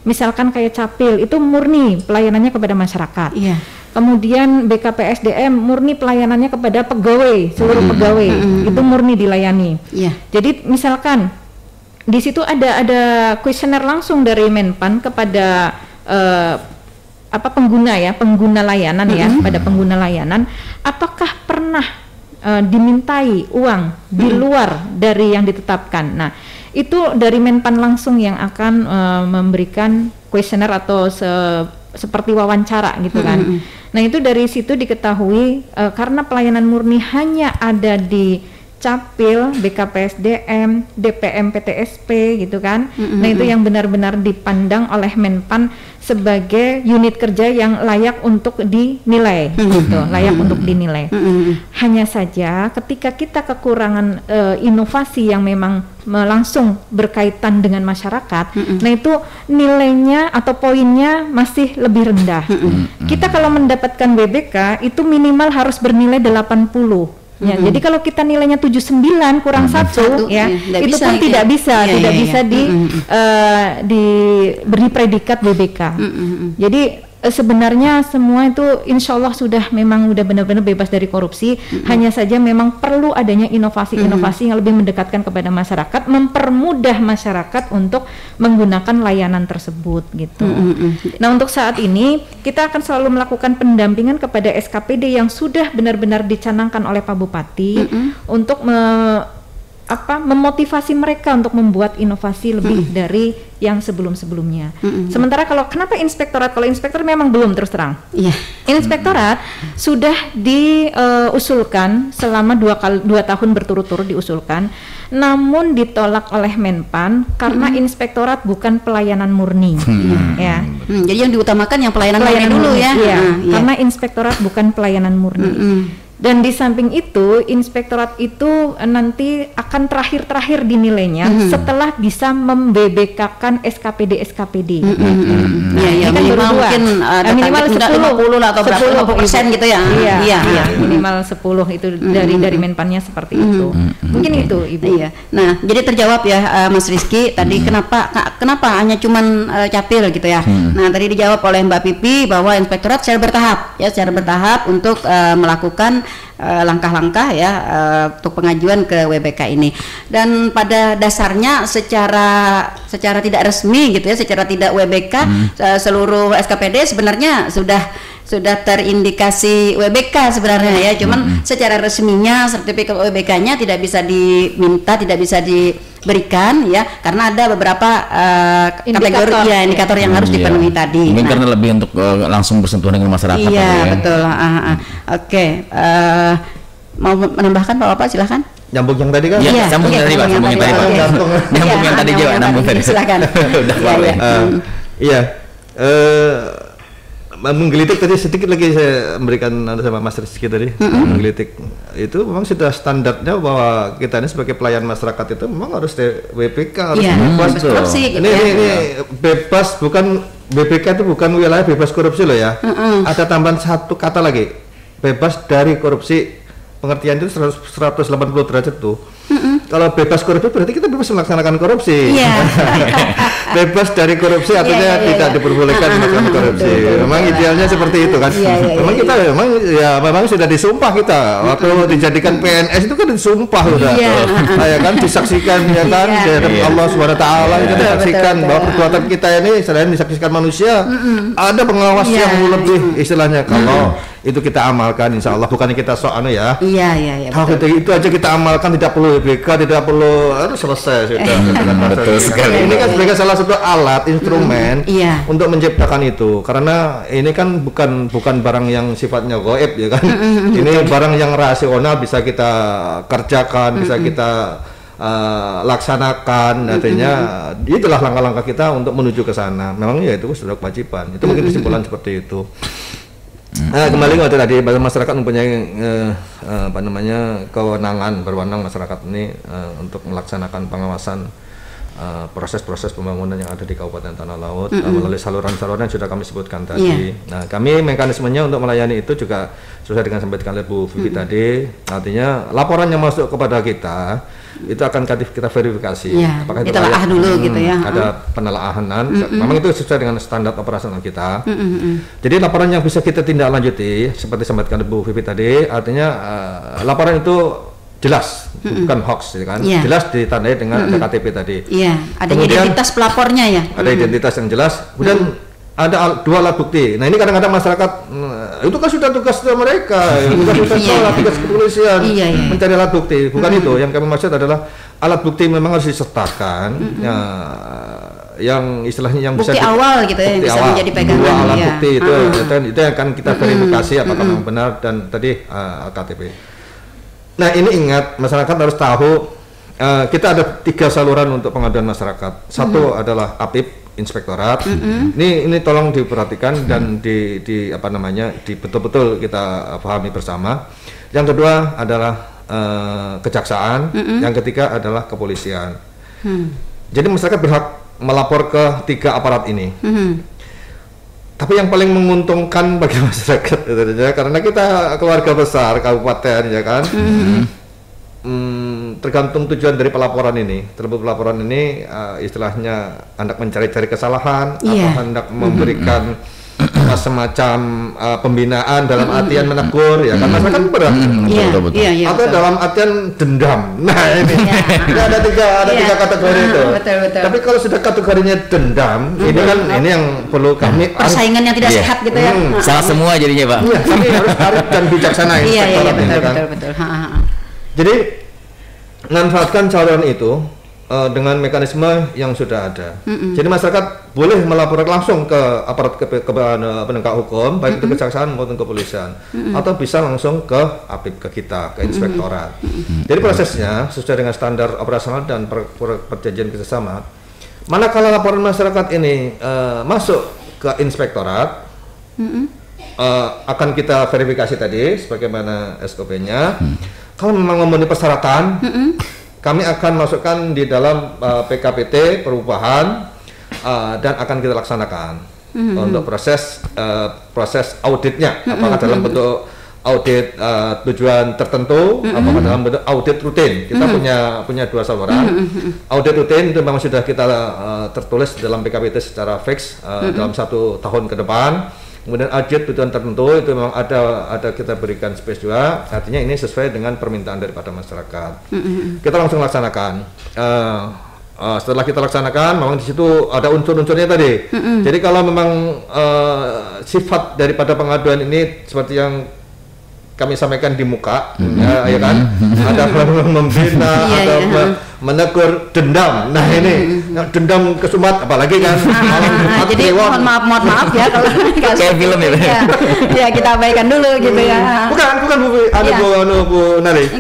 Misalkan kayak Capil itu murni pelayanannya kepada masyarakat. Kemudian BKPSDM murni pelayanannya kepada pegawai, seluruh pegawai itu murni dilayani. Jadi misalkan di situ ada kuesioner langsung dari Menpan kepada pengguna layanan, ya, pada pengguna layanan, apakah pernah dimintai uang di luar dari yang ditetapkan. Nah, itu dari Menpan langsung yang akan memberikan kuesioner atau seperti wawancara gitu kan. Nah, itu dari situ diketahui karena pelayanan murni hanya ada di Capil, BKPSDM, DPM, PTSP gitu kan. Nah, itu yang benar-benar dipandang oleh Menpan sebagai unit kerja yang layak untuk dinilai, gitu, layak untuk dinilai. Hanya saja ketika kita kekurangan inovasi yang memang langsung berkaitan dengan masyarakat, nah itu nilainya atau poinnya masih lebih rendah. Kita kalau mendapatkan WBK itu minimal harus bernilai 80. Ya, jadi kalau kita nilainya 79 kurang 1, ya, itu pun tidak bisa diberi predikat WBK. Jadi sebenarnya semua itu insya Allah sudah benar-benar bebas dari korupsi. Hanya saja memang perlu adanya inovasi-inovasi yang lebih mendekatkan kepada masyarakat, mempermudah masyarakat untuk menggunakan layanan tersebut gitu. Nah, untuk saat ini kita akan selalu melakukan pendampingan kepada SKPD yang sudah benar-benar dicanangkan oleh Pak Bupati untuk memotivasi mereka untuk membuat inovasi lebih dari yang sebelum-sebelumnya. Sementara kalau inspektorat memang belum, terus terang. Inspektorat sudah diusulkan selama 2 tahun berturut-turut diusulkan, namun ditolak oleh Menpan karena inspektorat bukan pelayanan murni. Ya. Jadi yang diutamakan yang pelayanan dulu murni, ya. Karena inspektorat bukan pelayanan murni. Dan di samping itu, inspektorat itu nanti akan terakhir dinilainya setelah bisa membebekakan SKPD. Ya, minimal mungkin minimal 50 lah atau berapa persen gitu ya. Minimal 10 itu dari Menpannya seperti itu. Mungkin itu, Ibu. Nah, jadi terjawab ya Mas Rizky tadi kenapa hanya cuman Capil gitu ya. Nah, tadi dijawab oleh Mbak Pipi bahwa inspektorat secara bertahap untuk melakukan langkah-langkah ya untuk pengajuan ke WBK ini. Dan pada dasarnya secara tidak resmi gitu ya, secara tidak WBK seluruh SKPD sebenarnya sudah terindikasi WBK sebenarnya ya, cuman secara resminya sertifikat WBK-nya tidak bisa diminta, tidak bisa diberikan ya, karena ada beberapa kategori indikator yang harus dipenuhi tadi. Mungkin karena lebih untuk langsung bersentuhan dengan masyarakat. Betul. Oke. Mau menambahkan Bapak, silahkan. Nyambung yang tadi kan? Nyambung yang tadi Pak. Nyambung yang tadi juga. Silakan. Menggelitik tadi sedikit lagi saya memberikan sama Mas Rizky tadi. Menggelitik itu memang sudah standarnya bahwa kita ini sebagai pelayan masyarakat itu memang harus WBK, harus bebas. Ini bebas, bukan BBK itu bukan wilayah bebas korupsi loh ya. Ada tambahan satu kata lagi, bebas dari korupsi. Pengertian itu 180 derajat tuh. Kalau bebas korupsi berarti kita bebas melaksanakan korupsi. Bebas dari korupsi artinya tidak diperbolehkan melakukan korupsi. Memang idealnya seperti itu kan. Memang kita memang sudah disumpah kita waktu dijadikan PNS itu kan disumpah udah. Ya kan disaksikan ya kan dari Allah Subhanahu wa taala kita disaksikan bahwa perbuatan kita ini selain disaksikan manusia ada pengawas yang lebih istilahnya kalau itu kita amalkan insya Allah bukannya kita soal ya. Kalau itu aja kita amalkan tidak perlu BK, tidak perlu selesai sudah. Betul sekali. Ini kan sebagai salah satu alat instrumen untuk menciptakan itu. Karena ini kan bukan barang yang sifatnya gaib ya kan. Ini barang yang rasional bisa kita kerjakan, bisa kita laksanakan. Artinya itulah langkah-langkah kita untuk menuju ke sana. Memang ya itu sudah kewajiban. Itu mungkin kesimpulan seperti itu. Nah, kembali waktu tadi masyarakat mempunyai kewenangan berwenang masyarakat ini untuk melaksanakan pengawasan proses-proses pembangunan yang ada di Kabupaten Tanah Laut melalui saluran-saluran yang sudah kami sebutkan tadi. Nah, kami mekanismenya untuk melayani itu juga sesuai dengan sampaikan oleh Bu Vivi tadi. Artinya laporan yang masuk kepada kita itu akan kita verifikasi. Apakah itu ditelaah dulu gitu ya. Ada penelaahan. Memang itu sesuai dengan standar operasional kita. Jadi laporan yang bisa kita tindak lanjuti seperti sampaikan Bu Vivi tadi, artinya laporan itu jelas, bukan hoax, ya kan? Jelas ditandai dengan ada KTP tadi. Ada kemudian, identitas pelapornya ya. Ada identitas yang jelas. Kemudian ada 2 alat bukti. Nah ini kadang-kadang masyarakat itu kan sudah tugas mereka, bukan tugas kepolisian mencari alat bukti. Bukan itu. Yang kami maksud adalah alat bukti memang harus disertakan. Yang istilahnya yang bukti bisa awal gitu ya, yang bisa menjadi pegangan. 2 alat bukti itu yang akan kita verifikasi apakah memang benar dan tadi KTP. Nah ini ingat masyarakat harus tahu kita ada 3 saluran untuk pengaduan masyarakat. Satu adalah APIP Inspektorat. Ini tolong diperhatikan dan di betul-betul kita pahami bersama. Yang kedua adalah kejaksaan. Yang ketiga adalah kepolisian. Jadi masyarakat berhak melapor ke 3 aparat ini. Tapi yang paling menguntungkan bagi masyarakat karena kita keluarga besar kabupaten ya kan. Tergantung tujuan dari pelaporan ini. Terlebih pelaporan ini istilahnya hendak mencari-cari kesalahan atau hendak memberikan semacam pembinaan dalam artian menegur ya kan masyarakat berat. Atau dalam artian dendam. Nah ini ada tiga kategori itu. Tapi kalau sudah kategorinya dendam, ini kan ini yang perlu kami persaingan yang tidak sehat gitu ya. Salah semua jadinya Pak. Kami harus arif dan bijaksana ini. Betul. Jadi manfaatkan saluran itu dengan mekanisme yang sudah ada. Jadi masyarakat boleh melaporkan langsung ke aparat penegak hukum, baik itu kejaksaan maupun kepolisian, atau bisa langsung ke APIP ke kita, ke inspektorat. Jadi prosesnya sesuai dengan standar operasional dan perjanjian kerjasama. Manakala laporan masyarakat ini masuk ke inspektorat, akan kita verifikasi tadi, sebagaimana SOP-nya. Kalau memang memenuhi persyaratan, kami akan masukkan di dalam PKPT perubahan dan akan kita laksanakan untuk proses auditnya, apakah dalam bentuk audit tujuan tertentu, apakah dalam bentuk audit rutin. Kita punya 2 saluran. Audit rutin itu memang sudah kita tertulis dalam PKPT secara fix dalam 1 tahun ke depan. Kemudian audit tujuan tertentu itu memang ada kita berikan space juga, artinya ini sesuai dengan permintaan daripada masyarakat. Kita langsung laksanakan. Setelah kita laksanakan, memang di situ ada unsur-unsurnya tadi. Jadi kalau memang sifat daripada pengaduan ini seperti yang kami sampaikan di muka, ya kan, ada membina, ada menegur, dendam. Nah ini dendam kesumat, apalagi kan. Jadi mohon maaf ya kalau kayak film ya. Ya kita abaikan dulu gitu ya. Bukan Bu Nari.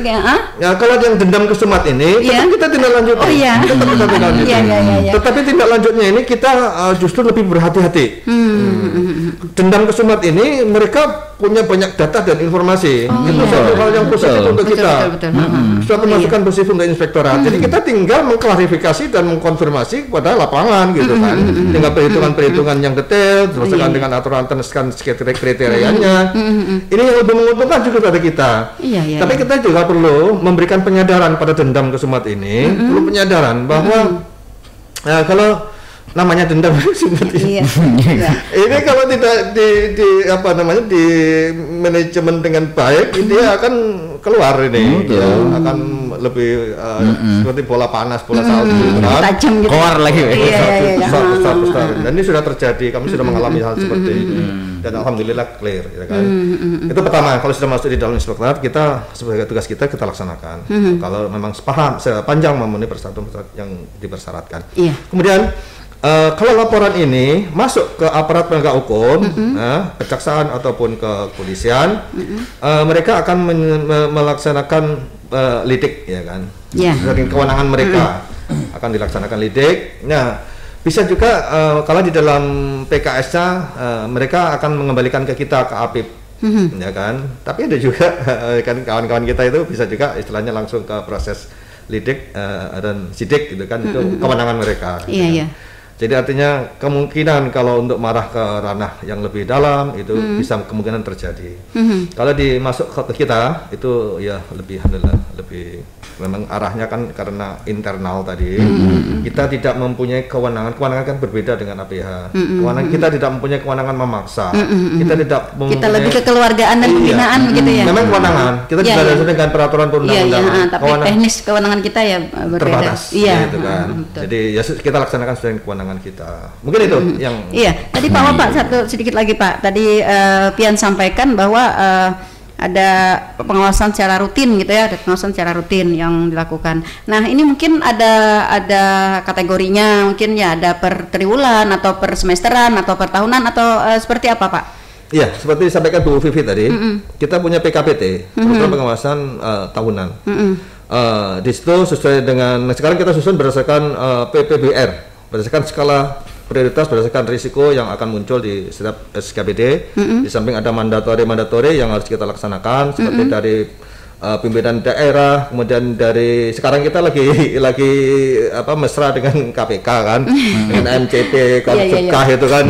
Ya kalau yang dendam kesumat ini, tetap kita tindak lanjuti. Tetap kita tindak lanjuti. Tetapi tindak lanjutnya ini kita justru lebih berhati-hati. Dendam kesumat ini mereka punya banyak data dan informasi. Itu satu hal yang positif untuk kita. Suatu masukan positif untuk inspektorat. Jadi kita tinggal mengklarifikasi dan mengkonfirmasi pada lapangan gitu kan, dengan perhitungan-perhitungan yang detail, teruskan dengan aturan teruskan kriterianya. Ini yang lebih menguntungkan juga pada kita. Tapi kita juga perlu memberikan penyadaran pada dendam kesumat ini, perlu penyadaran bahwa kalau namanya dendam seperti ini kalau tidak di manajemen dengan baik, dia akan keluar ini, akan lebih seperti bola panas, bola salju, tajam gitu, keluar lagi, besar. Dan ini sudah terjadi, kami sudah mengalami hal seperti ini, dan alhamdulillah clear, ya kan. Itu pertama, kalau sudah masuk di dalam inspektorat, kita sebagai tugas kita laksanakan. Kalau memang paham sepanjang memenuhi persyaratan yang dipersyaratkan. Kemudian kalau laporan ini masuk ke aparat penegak hukum, kejaksaan ataupun ke kepolisian, mereka akan melaksanakan lidik, ya kan. Dari kewenangan mereka akan dilaksanakan lidik. Nah, bisa juga kalau di dalam PKS-nya mereka akan mengembalikan ke kita, ke APIP, ya kan. Tapi ada juga kan kawan-kawan kita itu bisa juga istilahnya langsung ke proses lidik dan sidik gitu kan, itu kewenangan mereka. Jadi artinya kemungkinan kalau untuk marah ke ranah yang lebih dalam itu bisa kemungkinan terjadi. Kalau dimasuk ke kita itu ya lebih memang arahnya kan karena internal tadi. Kita tidak mempunyai kewenangan kan berbeda dengan APH. Kewenangan kita tidak mempunyai kewenangan memaksa. Kita lebih ke keluargaan dan pembinaan gitu ya. Memang kewenangan kita tidak ada dengan peraturan perundang-undangan. Tapi teknis kewenangan kita ya berbeda. Terbatas. Gitu kan. Jadi ya kita laksanakan sesuai dengan kewenangan kita. Mungkin itu yang. Tadi Pak Wapak sedikit lagi Pak. Tadi Pian sampaikan bahwa ada pengawasan secara rutin gitu ya, ada pengawasan secara rutin yang dilakukan. Nah, ini mungkin ada kategorinya, mungkin ya ada per triwulan atau per semesteran atau per tahunan atau seperti apa Pak? Iya, seperti disampaikan Bu Vivi tadi, kita punya PKPT, program pengawasan tahunan. Di situ sesuai dengan sekarang kita susun berdasarkan PPBR, berdasarkan skala prioritas berdasarkan risiko yang akan muncul di setiap SKPD. Di samping ada mandatori yang harus kita laksanakan seperti dari pimpinan daerah, kemudian dari sekarang kita lagi mesra dengan KPK kan, dengan MCT, Kamsubkah itu kan,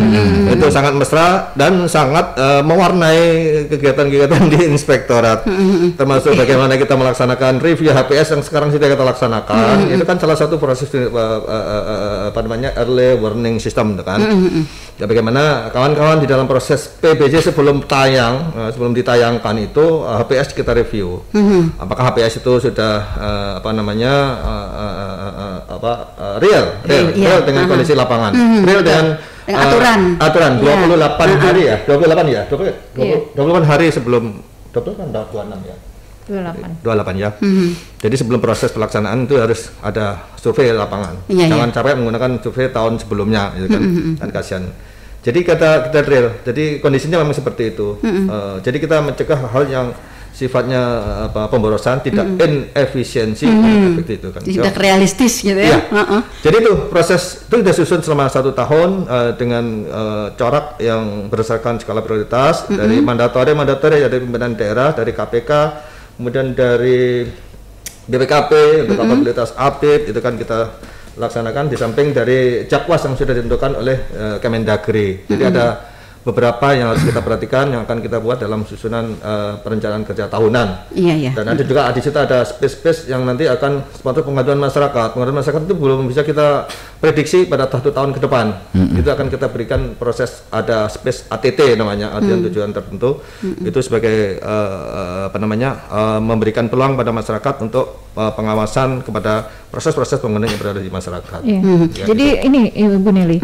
itu sangat mesra dan sangat mewarnai kegiatan-kegiatan di inspektorat, termasuk bagaimana kita melaksanakan review HPS yang sekarang sudah kita laksanakan. Itu kan salah satu proses early warning system kan. Ya, bagaimana kawan-kawan di dalam proses PBJ sebelum ditayangkan itu HPS kita review. Apakah HPS itu sudah real dengan kondisi lapangan, real dengan aturan 28 hari ya, 28 hari sebelum 26 ya. 28 ya. Jadi sebelum proses pelaksanaan itu harus ada survei lapangan. Jangan capek menggunakan survei tahun sebelumnya, gitu kan. Dan kasihan. Jadi kita drill. Jadi kondisinya memang seperti itu. Jadi kita mencegah hal yang sifatnya pemborosan, tidak inefisiensi, seperti itu kan. Tidak realistis gitu ya. Jadi itu proses itu sudah susun selama 1 tahun dengan corak yang berdasarkan skala prioritas dari mandatori dari pimpinan daerah, dari KPK, kemudian dari BPKP untuk kapabilitas APIP itu kan kita laksanakan, di samping dari Jakwas yang sudah ditentukan oleh Kemendagri. Jadi ada beberapa yang harus kita perhatikan yang akan kita buat dalam susunan perencanaan kerja tahunan. Dan ada juga di situ ada space-space yang nanti akan seperti pengaduan masyarakat. Pengaduan masyarakat itu belum bisa kita prediksi pada 1 tahun ke depan. Itu akan kita berikan proses, ada space ATT namanya, artian tujuan tertentu. Itu sebagai memberikan peluang pada masyarakat untuk pengawasan kepada proses-proses pembangunan yang berada di masyarakat. Jadi gitu. Ini Ibu Nelly,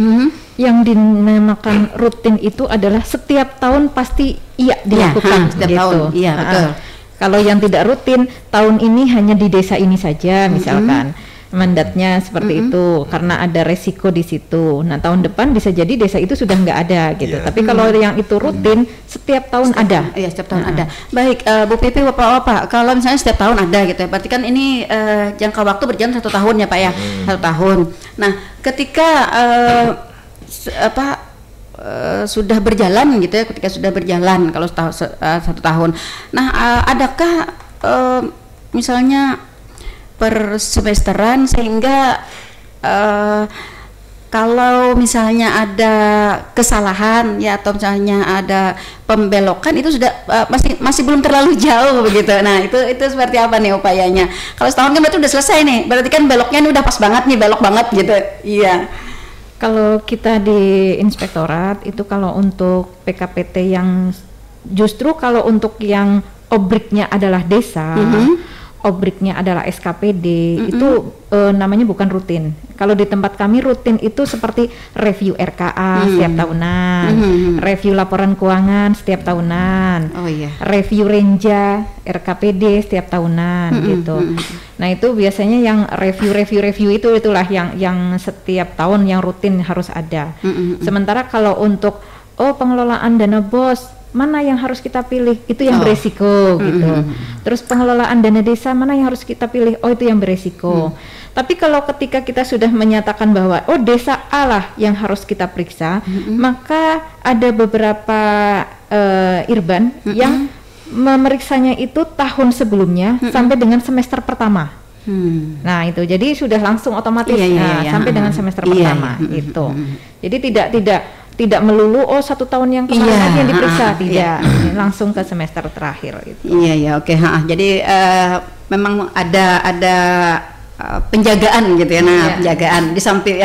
yang dinamakan rutin itu adalah setiap tahun pasti dilakukan setiap gitu. tahun. Iya, betul. Kalau yang tidak rutin, tahun ini hanya di desa ini saja misalkan. Mandatnya seperti itu karena ada resiko di situ. Nah, tahun depan bisa jadi desa itu sudah nggak ada gitu. Tapi kalau yang itu rutin setiap tahun ada. Iya, setiap tahun ada. Baik, Bu Pipi, Bapak, kalau misalnya setiap tahun ada gitu ya, berarti kan ini jangka waktu berjalan 1 tahun ya Pak ya, 1 tahun. Nah, ketika sudah berjalan gitu ya, ketika sudah berjalan kalau 1 tahun. Nah, adakah misalnya per semesteran sehingga kalau misalnya ada kesalahan ya atau misalnya ada pembelokan itu sudah masih belum terlalu jauh begitu. Nah, itu seperti apa nih upayanya? Kalau setahun kan berarti udah selesai nih. Berarti kan beloknya ini udah pas banget nih, belok banget gitu. Iya. Kalau kita di inspektorat itu kalau untuk PKPT yang justru kalau untuk yang obriknya adalah desa, obriknya adalah SKPD, itu namanya bukan rutin. Kalau di tempat kami rutin itu seperti review RKA setiap tahunan, review laporan keuangan setiap tahunan, review Renja RKPD setiap tahunan gitu. Nah itu biasanya yang review itulah yang setiap tahun yang rutin harus ada. Sementara kalau untuk pengelolaan dana BOS, mana yang harus kita pilih, itu yang beresiko gitu. Terus pengelolaan dana desa, mana yang harus kita pilih, itu yang beresiko. Tapi kalau ketika kita sudah menyatakan bahwa desa A lah yang harus kita periksa, maka ada beberapa irban yang memeriksanya itu tahun sebelumnya sampai dengan semester pertama. Nah itu jadi sudah langsung otomatis sampai dengan semester pertama itu. Jadi tidak melulu 1 tahun yang kemarin aja yang diperiksa, tidak, langsung ke semester terakhir gitu. Oke. Jadi memang ada penjagaan gitu ya. Penjagaan di samping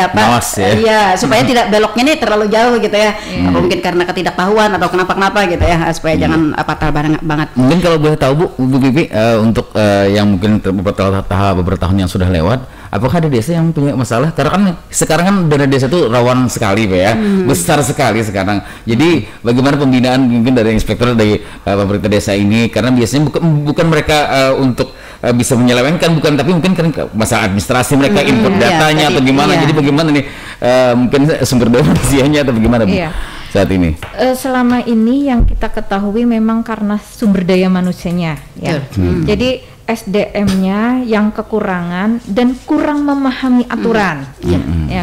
supaya tidak beloknya nih terlalu jauh gitu ya. Mungkin karena ketidaktahuan atau kenapa gitu ya, supaya jangan fatal banget. Mungkin kalau boleh tahu Bu Pipi, untuk yang mungkin beberapa tahun yang sudah lewat, apakah ada desa yang punya masalah? Karena kan sekarang kan dana desa itu rawan sekali Pak ya, besar sekali sekarang. Jadi bagaimana pembinaan mungkin dari inspektor dari pemerintah desa ini, karena biasanya bukan mereka untuk bisa menyelewengkan, bukan, tapi mungkin kan masalah administrasi mereka input datanya atau gimana. Jadi bagaimana nih mungkin sumber daya manusianya atau bagaimana Bu saat ini? Selama ini yang kita ketahui memang karena sumber daya manusianya ya. Jadi SDM-nya yang kekurangan dan kurang memahami aturan,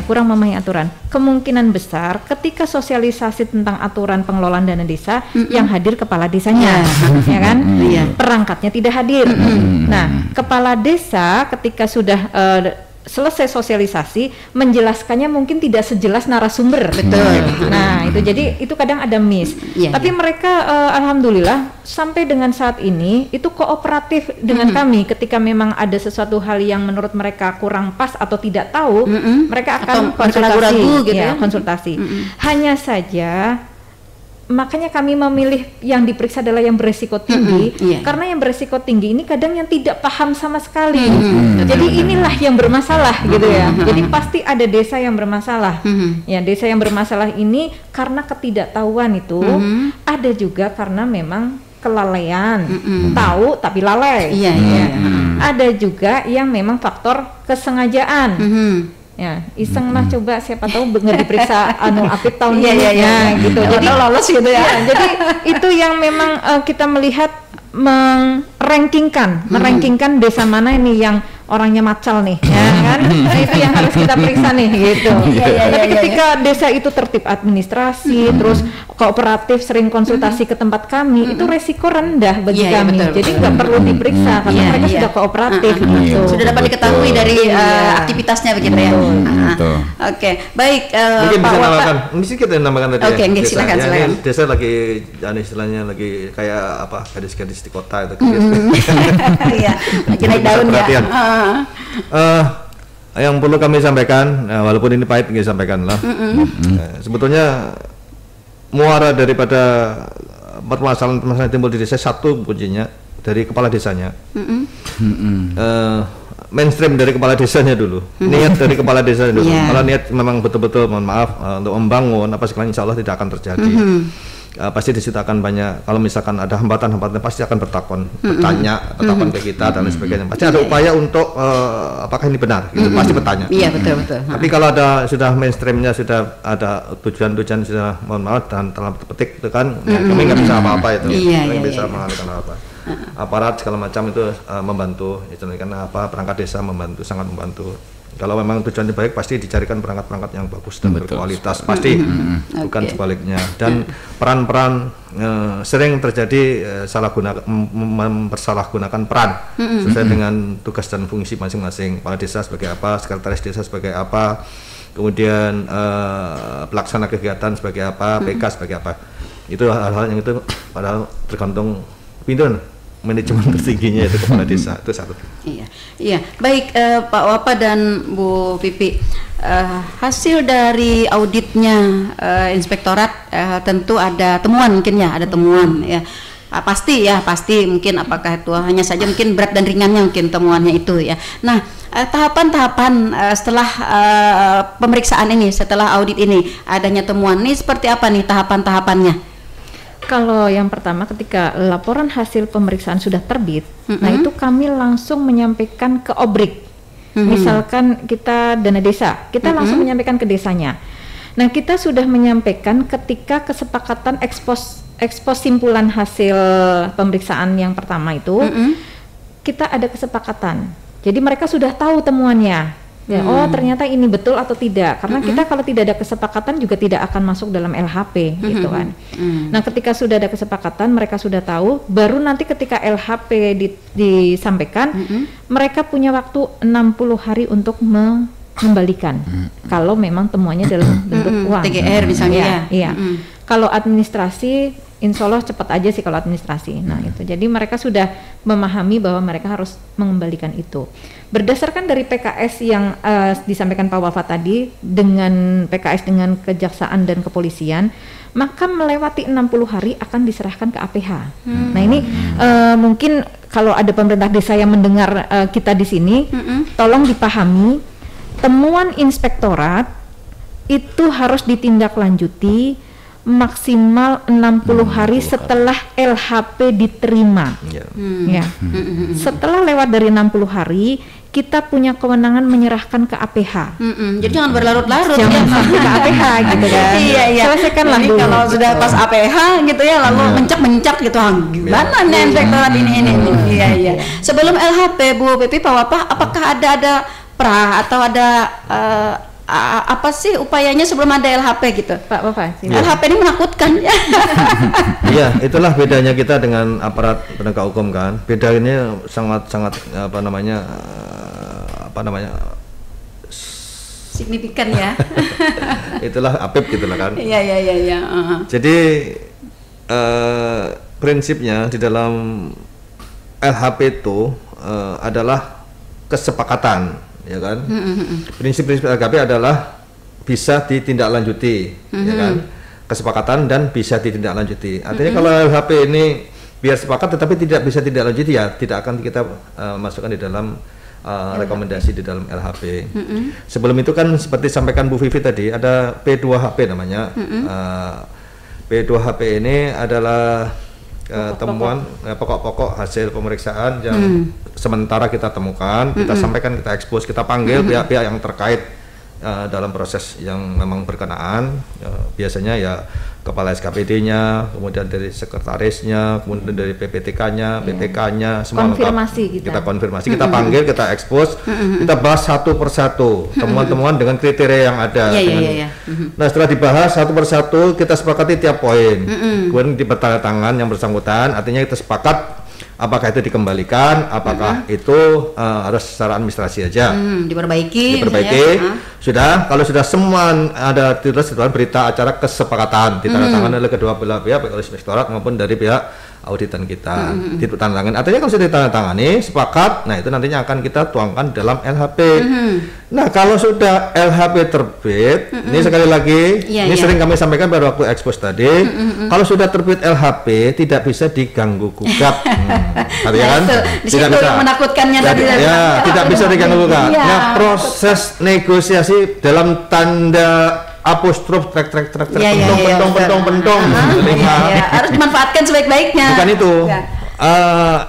kurang memahami aturan. Kemungkinan besar ketika sosialisasi tentang aturan pengelolaan dana desa, yang hadir kepala desanya, ya kan? Perangkatnya tidak hadir. Nah, kepala desa ketika sudah selesai sosialisasi menjelaskannya mungkin tidak sejelas narasumber. Nah itu jadi itu kadang ada miss. Tapi mereka alhamdulillah sampai dengan saat ini itu kooperatif dengan kami. Ketika memang ada sesuatu hal yang menurut mereka kurang pas atau tidak tahu, mereka akan konsultasi gitu ya, konsultasi. Hanya saja makanya kami memilih yang diperiksa adalah yang beresiko tinggi, karena yang beresiko tinggi ini kadang yang tidak paham sama sekali. Jadi inilah yang bermasalah gitu ya. Jadi pasti ada desa yang bermasalah. Ya, desa yang bermasalah ini karena ketidaktahuan itu, ada juga karena memang kelalaian, tahu tapi lalai. Ada juga yang memang faktor kesengajaan. Ya, iseng lah coba siapa tahu nggak diperiksa apit tahun ini gitu. Jadi lolos gitu ya. Jadi itu yang memang kita melihat merankingkan desa mana ini yang orangnya macal nih, ya kan? Nah, itu yang harus kita periksa nih gitu. Tapi ketika desa itu tertib administrasi, terus kooperatif, sering konsultasi ke tempat kami, itu resiko rendah bagi kami. Jadi nggak perlu diperiksa karena mereka sudah kooperatif. Gitu. Sudah dapat diketahui dari aktivitasnya begitu ya. Oke, baik. Mungkin bisa nambahkan, mesti kita nambahkan tadi. Oke, silakan. Desa lagi, istilahnya lagi kayak apa? Gadis-gadis di kota itu. Iya, lagi naik daun ya. Yang perlu kami sampaikan, walaupun ini pahit, kita sampaikan lah. Sebetulnya muara daripada permasalahan timbul di desa, satu kuncinya dari kepala desanya. Mainstream dari kepala desanya dulu, niat dari kepala desanya dulu. Kalau niat memang betul-betul, mohon maaf, untuk membangun apa sekalian, insya Allah tidak akan terjadi. Pasti di situ akan banyak, kalau misalkan ada hambatan-hambatan pasti akan bertanya ke kita dan lain sebagainya. Pasti ada upaya untuk apakah ini benar, gitu. Pasti bertanya. Iya, betul. Tapi kalau ada sudah mainstreamnya, sudah ada tujuan sudah, mohon maaf, dan telah petik itu kan, kami nggak bisa apa-apa itu, kami bisa mengalihkan apa. Aparat segala macam itu membantu, itu karena apa, perangkat desa membantu, sangat membantu. Kalau memang tujuannya baik, pasti dicarikan perangkat-perangkat yang bagus dan berkualitas, pasti bukan sebaliknya. Dan peran-peran sering terjadi mempersalahgunakan peran sesuai dengan tugas dan fungsi masing-masing. Kepala desa sebagai apa, sekretaris desa sebagai apa, kemudian pelaksana kegiatan sebagai apa, PK sebagai apa. Itu hal-hal yang itu padahal tergantung pimpinan manajemen tertingginya itu kepala desa, itu satu. Iya. Baik, Pak Wapa dan Bu Pipi, hasil dari auditnya inspektorat tentu ada temuan mungkin ya, ada temuan ya. Pasti mungkin apakah itu hanya saja mungkin berat dan ringannya mungkin temuannya itu ya. Nah, tahapan-tahapan setelah pemeriksaan ini, setelah audit ini adanya temuan ini seperti apa nih tahapan-tahapannya? Kalau yang pertama ketika laporan hasil pemeriksaan sudah terbit, nah itu kami langsung menyampaikan ke OBRIK. Misalkan kita dana desa, kita langsung menyampaikan ke desanya. Nah, kita sudah menyampaikan ketika kesepakatan ekspos simpulan hasil pemeriksaan yang pertama itu, kita ada kesepakatan. Jadi mereka sudah tahu temuannya. Ya, oh ternyata ini betul atau tidak, karena kita kalau tidak ada kesepakatan juga tidak akan masuk dalam LHP gitu kan. Nah, ketika sudah ada kesepakatan, mereka sudah tahu, baru nanti ketika LHP disampaikan, mereka punya waktu 60 hari untuk mengembalikan kalau memang temuannya dalam bentuk uang. TGR misalnya. Iya. Kalau administrasi insya Allah cepat aja sih kalau administrasi. Nah itu, jadi mereka sudah memahami bahwa mereka harus mengembalikan itu. Berdasarkan dari PKS yang disampaikan Pak Wafa tadi, dengan PKS dengan kejaksaan dan kepolisian, maka melewati 60 hari akan diserahkan ke APH. Nah ini mungkin kalau ada pemerintah desa yang mendengar kita di sini, tolong dipahami, temuan inspektorat itu harus ditindaklanjuti maksimal 60 hari setelah LHP diterima. Ya. Setelah lewat dari 60 hari, kita punya kewenangan menyerahkan ke APH. Jadi jangan berlarut-larut ya ke APH gitu kan. Iya. Selesaikanlah dulu. Kalau sudah pas APH gitu ya, lalu mencak-mencak gitu, gimana nih inspektorat ini. Iya. Sebelum LHP, Bu Pipi, Pak Wapa, apakah ada pra atau ada apa sih upayanya sebelum ada LHP gitu, Pak Wafa? LHP ini menakutkan ya. Iya, itulah bedanya kita dengan aparat penegak hukum kan. Beda ini sangat apa namanya signifikan ya. Itulah APIP gitulah kan. Iya. Jadi prinsipnya di dalam LHP itu adalah kesepakatan. Ya kan, prinsip-prinsip LHP adalah bisa ditindaklanjuti, ya kan, kesepakatan dan bisa ditindaklanjuti. Artinya kalau LHP ini biar sepakat tetapi tidak bisa ditindaklanjuti, ya tidak akan kita masukkan di dalam rekomendasi di dalam LHP. Sebelum itu kan seperti sampaikan Bu Vivi tadi, ada P2HP namanya. P2HP ini adalah temuan pokok-pokok hasil pemeriksaan yang sementara kita temukan, kita sampaikan, kita ekspos, kita panggil pihak-pihak yang terkait dalam proses yang memang berkenaan, biasanya ya kepala SKPD-nya, kemudian dari sekretarisnya, kemudian dari PPTK-nya, BPK-nya, semua konfirmasi kita konfirmasi, kita panggil, kita ekspos, kita bahas satu persatu temuan-temuan dengan kriteria yang ada. Nah, setelah dibahas satu persatu, kita sepakati tiap poin, kemudian ditandatangan yang bersangkutan, artinya kita sepakat apakah itu dikembalikan, apakah itu harus secara administrasi aja diperbaiki. Sudah, kalau sudah semua ada ditulis berita acara kesepakatan ditandatangani oleh kedua belah pihak, baik oleh inspektorat maupun dari pihak auditan kita, ditandatangani. Artinya kalau sudah ditandatangani sepakat, nah itu nantinya akan kita tuangkan dalam LHP. Nah, kalau sudah LHP terbit, ini sekali lagi, sering kami sampaikan pada waktu ekspos tadi, kalau sudah terbit LHP tidak bisa diganggu gugat. Artinya kan tidak bisa menakutkannya tadi. Tidak bisa diganggu gugat. Nah, proses negosiasi dalam tanda apostrof pentong harus dimanfaatkan sebaik-baiknya. Bukan itu.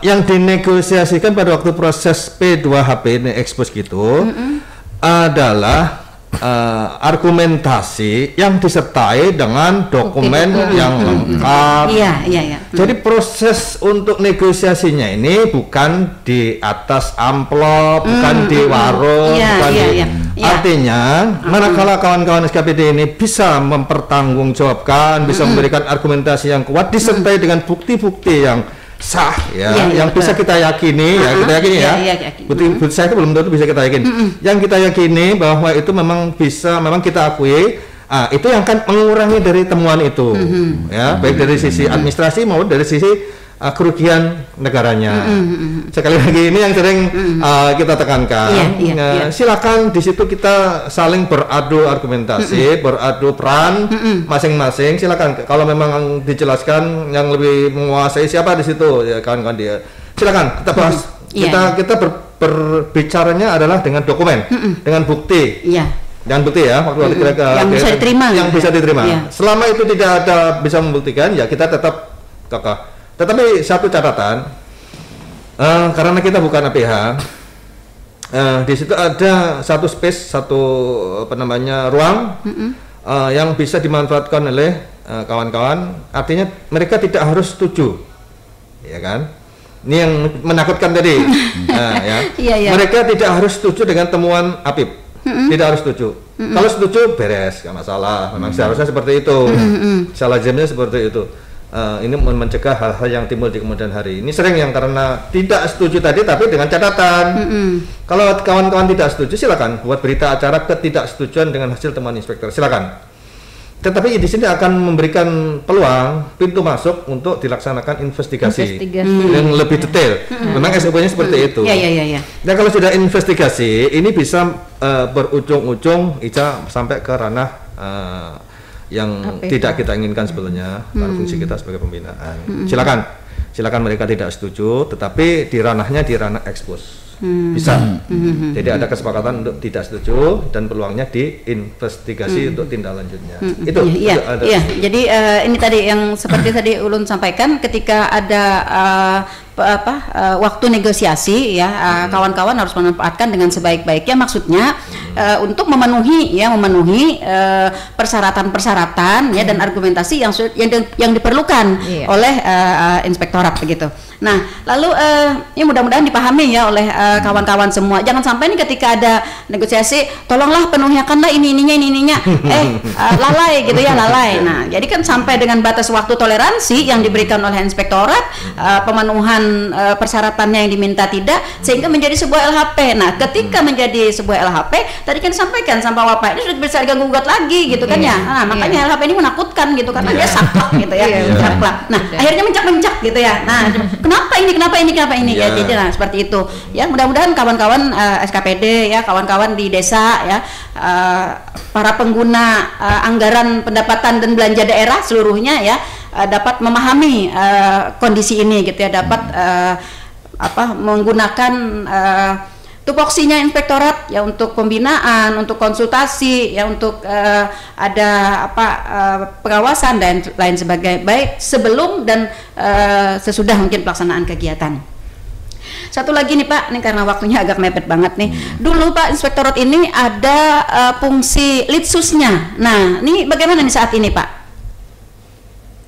Yang dinegosiasikan pada waktu proses P2HP ini ekspos gitu adalah argumentasi yang disertai dengan dokumen yang lengkap. Iya. Jadi proses untuk negosiasinya ini bukan di atas amplop, bukan di warung, bukan di. Artinya, manakala kawan-kawan SKPD ini bisa mempertanggungjawabkan, bisa memberikan argumentasi yang kuat disertai dengan bukti-bukti yang sah yang bisa kita yakini kita yakini bukti saya itu belum tentu bisa kita yakini yang kita yakini bahwa itu memang kita akui itu yang akan mengurangi dari temuan itu baik dari sisi administrasi maupun dari sisi kerugian negaranya. Sekali lagi ini yang sering kita tekankan. Silakan di situ kita saling beradu argumentasi, beradu peran masing-masing. Silakan kalau memang dijelaskan yang lebih menguasai siapa di situ ya kawan-kawan dia. Silakan kita bahas. Kita berbicaranya adalah dengan dokumen, dengan bukti. Dengan bukti ya, waktu yang bisa diterima. Yang bisa diterima. Selama itu tidak ada bisa membuktikan, ya kita tetap kokoh. Tetapi satu catatan, karena kita bukan APH, di situ ada satu space, ruang yang bisa dimanfaatkan oleh kawan-kawan. Artinya mereka tidak harus setuju, ya kan? Ini yang menakutkan tadi. Mereka tidak harus setuju dengan temuan APIP, tidak harus setuju. Kalau setuju beres, nggak masalah. Memang seharusnya seperti itu. Salah jamnya seperti itu. Ini mencegah hal-hal yang timbul di kemudian hari. Ini sering yang karena tidak setuju tadi, tapi dengan catatan. Kalau kawan-kawan tidak setuju, silakan buat berita acara ketidaksetujuan dengan hasil temuan inspektor, silakan. Tetapi di sini akan memberikan peluang pintu masuk untuk dilaksanakan investigasi. Yang lebih detail. Memang SOP-nya seperti itu. Dan kalau sudah investigasi, ini bisa berujung-ujung sampai ke ranah yang APK. Tidak kita inginkan sebetulnya pada fungsi kita sebagai pembinaan. Silakan mereka tidak setuju, tetapi di ranah ekspos bisa. Jadi ada kesepakatan untuk tidak setuju dan peluangnya diinvestigasi untuk tindak lanjutnya. Itu. Jadi ini tadi yang seperti tadi Ulun sampaikan, ketika ada waktu negosiasi kawan-kawan harus memanfaatkan dengan sebaik-baiknya, maksudnya untuk memenuhi persyaratan-persyaratan dan argumentasi yang diperlukan oleh inspektorat begitu. Nah, lalu ini mudah-mudahan dipahami ya oleh kawan-kawan semua. Jangan sampai nih ketika ada negosiasi, tolonglah penuhikanlah ininya, lalai gitu ya, lalai. Nah, jadi kan sampai dengan batas waktu toleransi yang diberikan oleh inspektorat, pemenuhan persyaratannya yang diminta tidak, sehingga menjadi sebuah LHP. Nah, ketika menjadi sebuah LHP, tadi kan disampaikan sama Bapak, ini sudah bisa diganggu gugat lagi gitu kan ya. Nah, makanya LHP ini menakutkan gitu karena dia saklek gitu ya, saklek. Nah, akhirnya mencak-mencak gitu ya. Nah, kenapa ini ya, jadi nah seperti itu ya. Mudah-mudahan kawan-kawan SKPD ya, kawan-kawan di desa ya, para pengguna anggaran pendapatan dan belanja daerah seluruhnya ya, dapat memahami kondisi ini gitu ya, dapat menggunakan tupoksinya inspektorat ya untuk pembinaan, untuk konsultasi ya, untuk ada pengawasan dan lain sebagainya, baik sebelum dan sesudah mungkin pelaksanaan kegiatan. Satu lagi nih Pak, ini karena waktunya agak mepet banget nih. Dulu Pak inspektorat ini ada fungsi litsusnya. Nah, ini bagaimana nih saat ini Pak?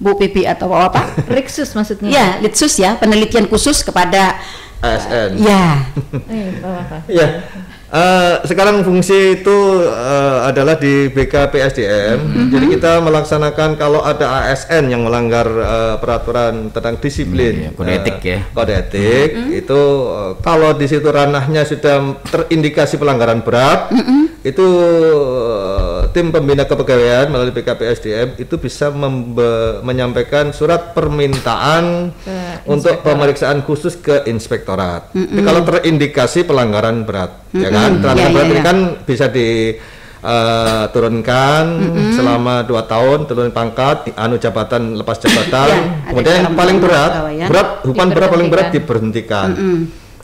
Bu Pipi atau apa? Riksus maksudnya? Ya, litsus ya, penelitian khusus kepada ASN. Ya. Sekarang fungsi itu adalah di BKPSDM. Jadi kita melaksanakan kalau ada ASN yang melanggar peraturan tentang disiplin, kode etik ya. Kode etik itu kalau di situ ranahnya sudah terindikasi pelanggaran berat, itu tim pembina kepegawaian melalui BKPSDM itu bisa menyampaikan surat permintaan untuk pemeriksaan khusus ke inspektorat. Jadi kalau terindikasi pelanggaran berat, ya kan, pelanggaran berat ini kan bisa diturunkan selama 2 tahun, turun pangkat, jabatan, lepas jabatan. Kemudian yang paling hukuman berat paling berat diberhentikan.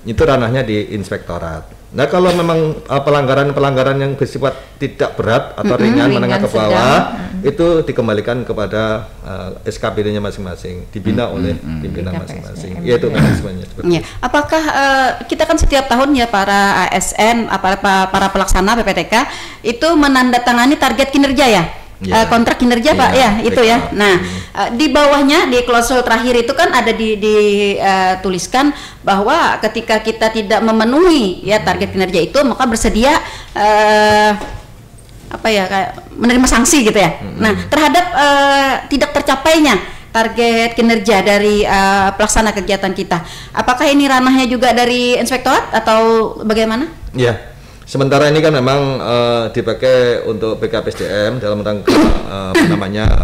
Itu ranahnya di inspektorat. Nah kalau memang pelanggaran-pelanggaran yang bersifat tidak berat atau ringan menengah ke bawah itu dikembalikan kepada SKPD-nya masing-masing, dibina oleh pimpinan masing-masing. Yaitu mekanismenya. Ya. Apakah kita kan setiap tahun ya para ASN, para pelaksana PPTK itu menandatangani target kinerja ya? Kontrak kinerja Pak ya itu ya. Nah di bawahnya di klausul terakhir itu kan ada dituliskan bahwa ketika kita tidak memenuhi ya target kinerja itu maka bersedia menerima sanksi gitu ya. Nah terhadap tidak tercapainya target kinerja dari pelaksana kegiatan kita, apakah ini ranahnya juga dari inspektorat atau bagaimana? Ya. Sementara ini kan memang dipakai untuk BKPSDM dalam rangka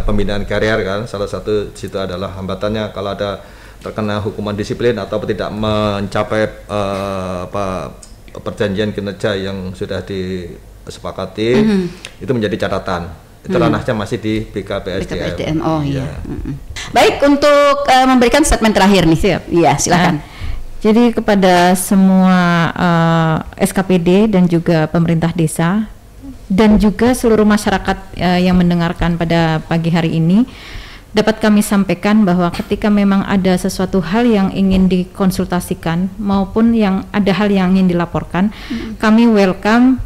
pembinaan karier kan. Salah satu situ adalah hambatannya kalau ada terkena hukuman disiplin atau tidak mencapai perjanjian kinerja yang sudah disepakati, itu menjadi catatan. Itu ranahnya masih di BKPSDM. Oh iya. Baik, untuk memberikan statement terakhir nih. Iya, silakan. Jadi kepada semua SKPD dan juga pemerintah desa dan juga seluruh masyarakat yang mendengarkan pada pagi hari ini, dapat kami sampaikan bahwa ketika memang ada sesuatu hal yang ingin dikonsultasikan maupun yang ada hal yang ingin dilaporkan, kami welcome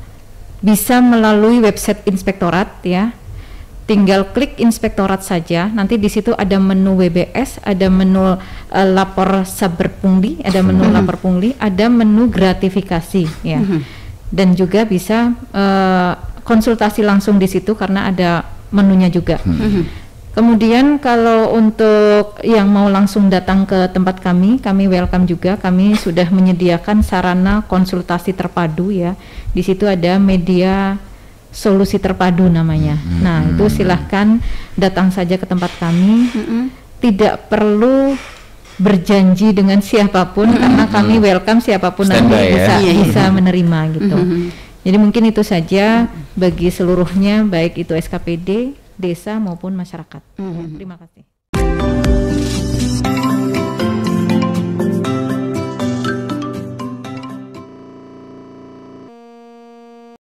bisa melalui website inspektorat ya. Tinggal klik inspektorat saja, nanti di situ ada menu WBS, ada menu lapor saber pungli, ada menu lapor pungli, ada menu gratifikasi ya. Dan juga bisa konsultasi langsung di situ karena ada menunya juga. Kemudian kalau untuk yang mau langsung datang ke tempat kami welcome juga. Kami sudah menyediakan sarana konsultasi terpadu ya. Di situ ada media solusi terpadu namanya. Nah, itu silahkan datang saja ke tempat kami. Tidak perlu berjanji dengan siapapun karena kami welcome siapapun nanti bisa menerima gitu. Jadi mungkin itu saja bagi seluruhnya, baik itu SKPD, desa maupun masyarakat. Terima kasih.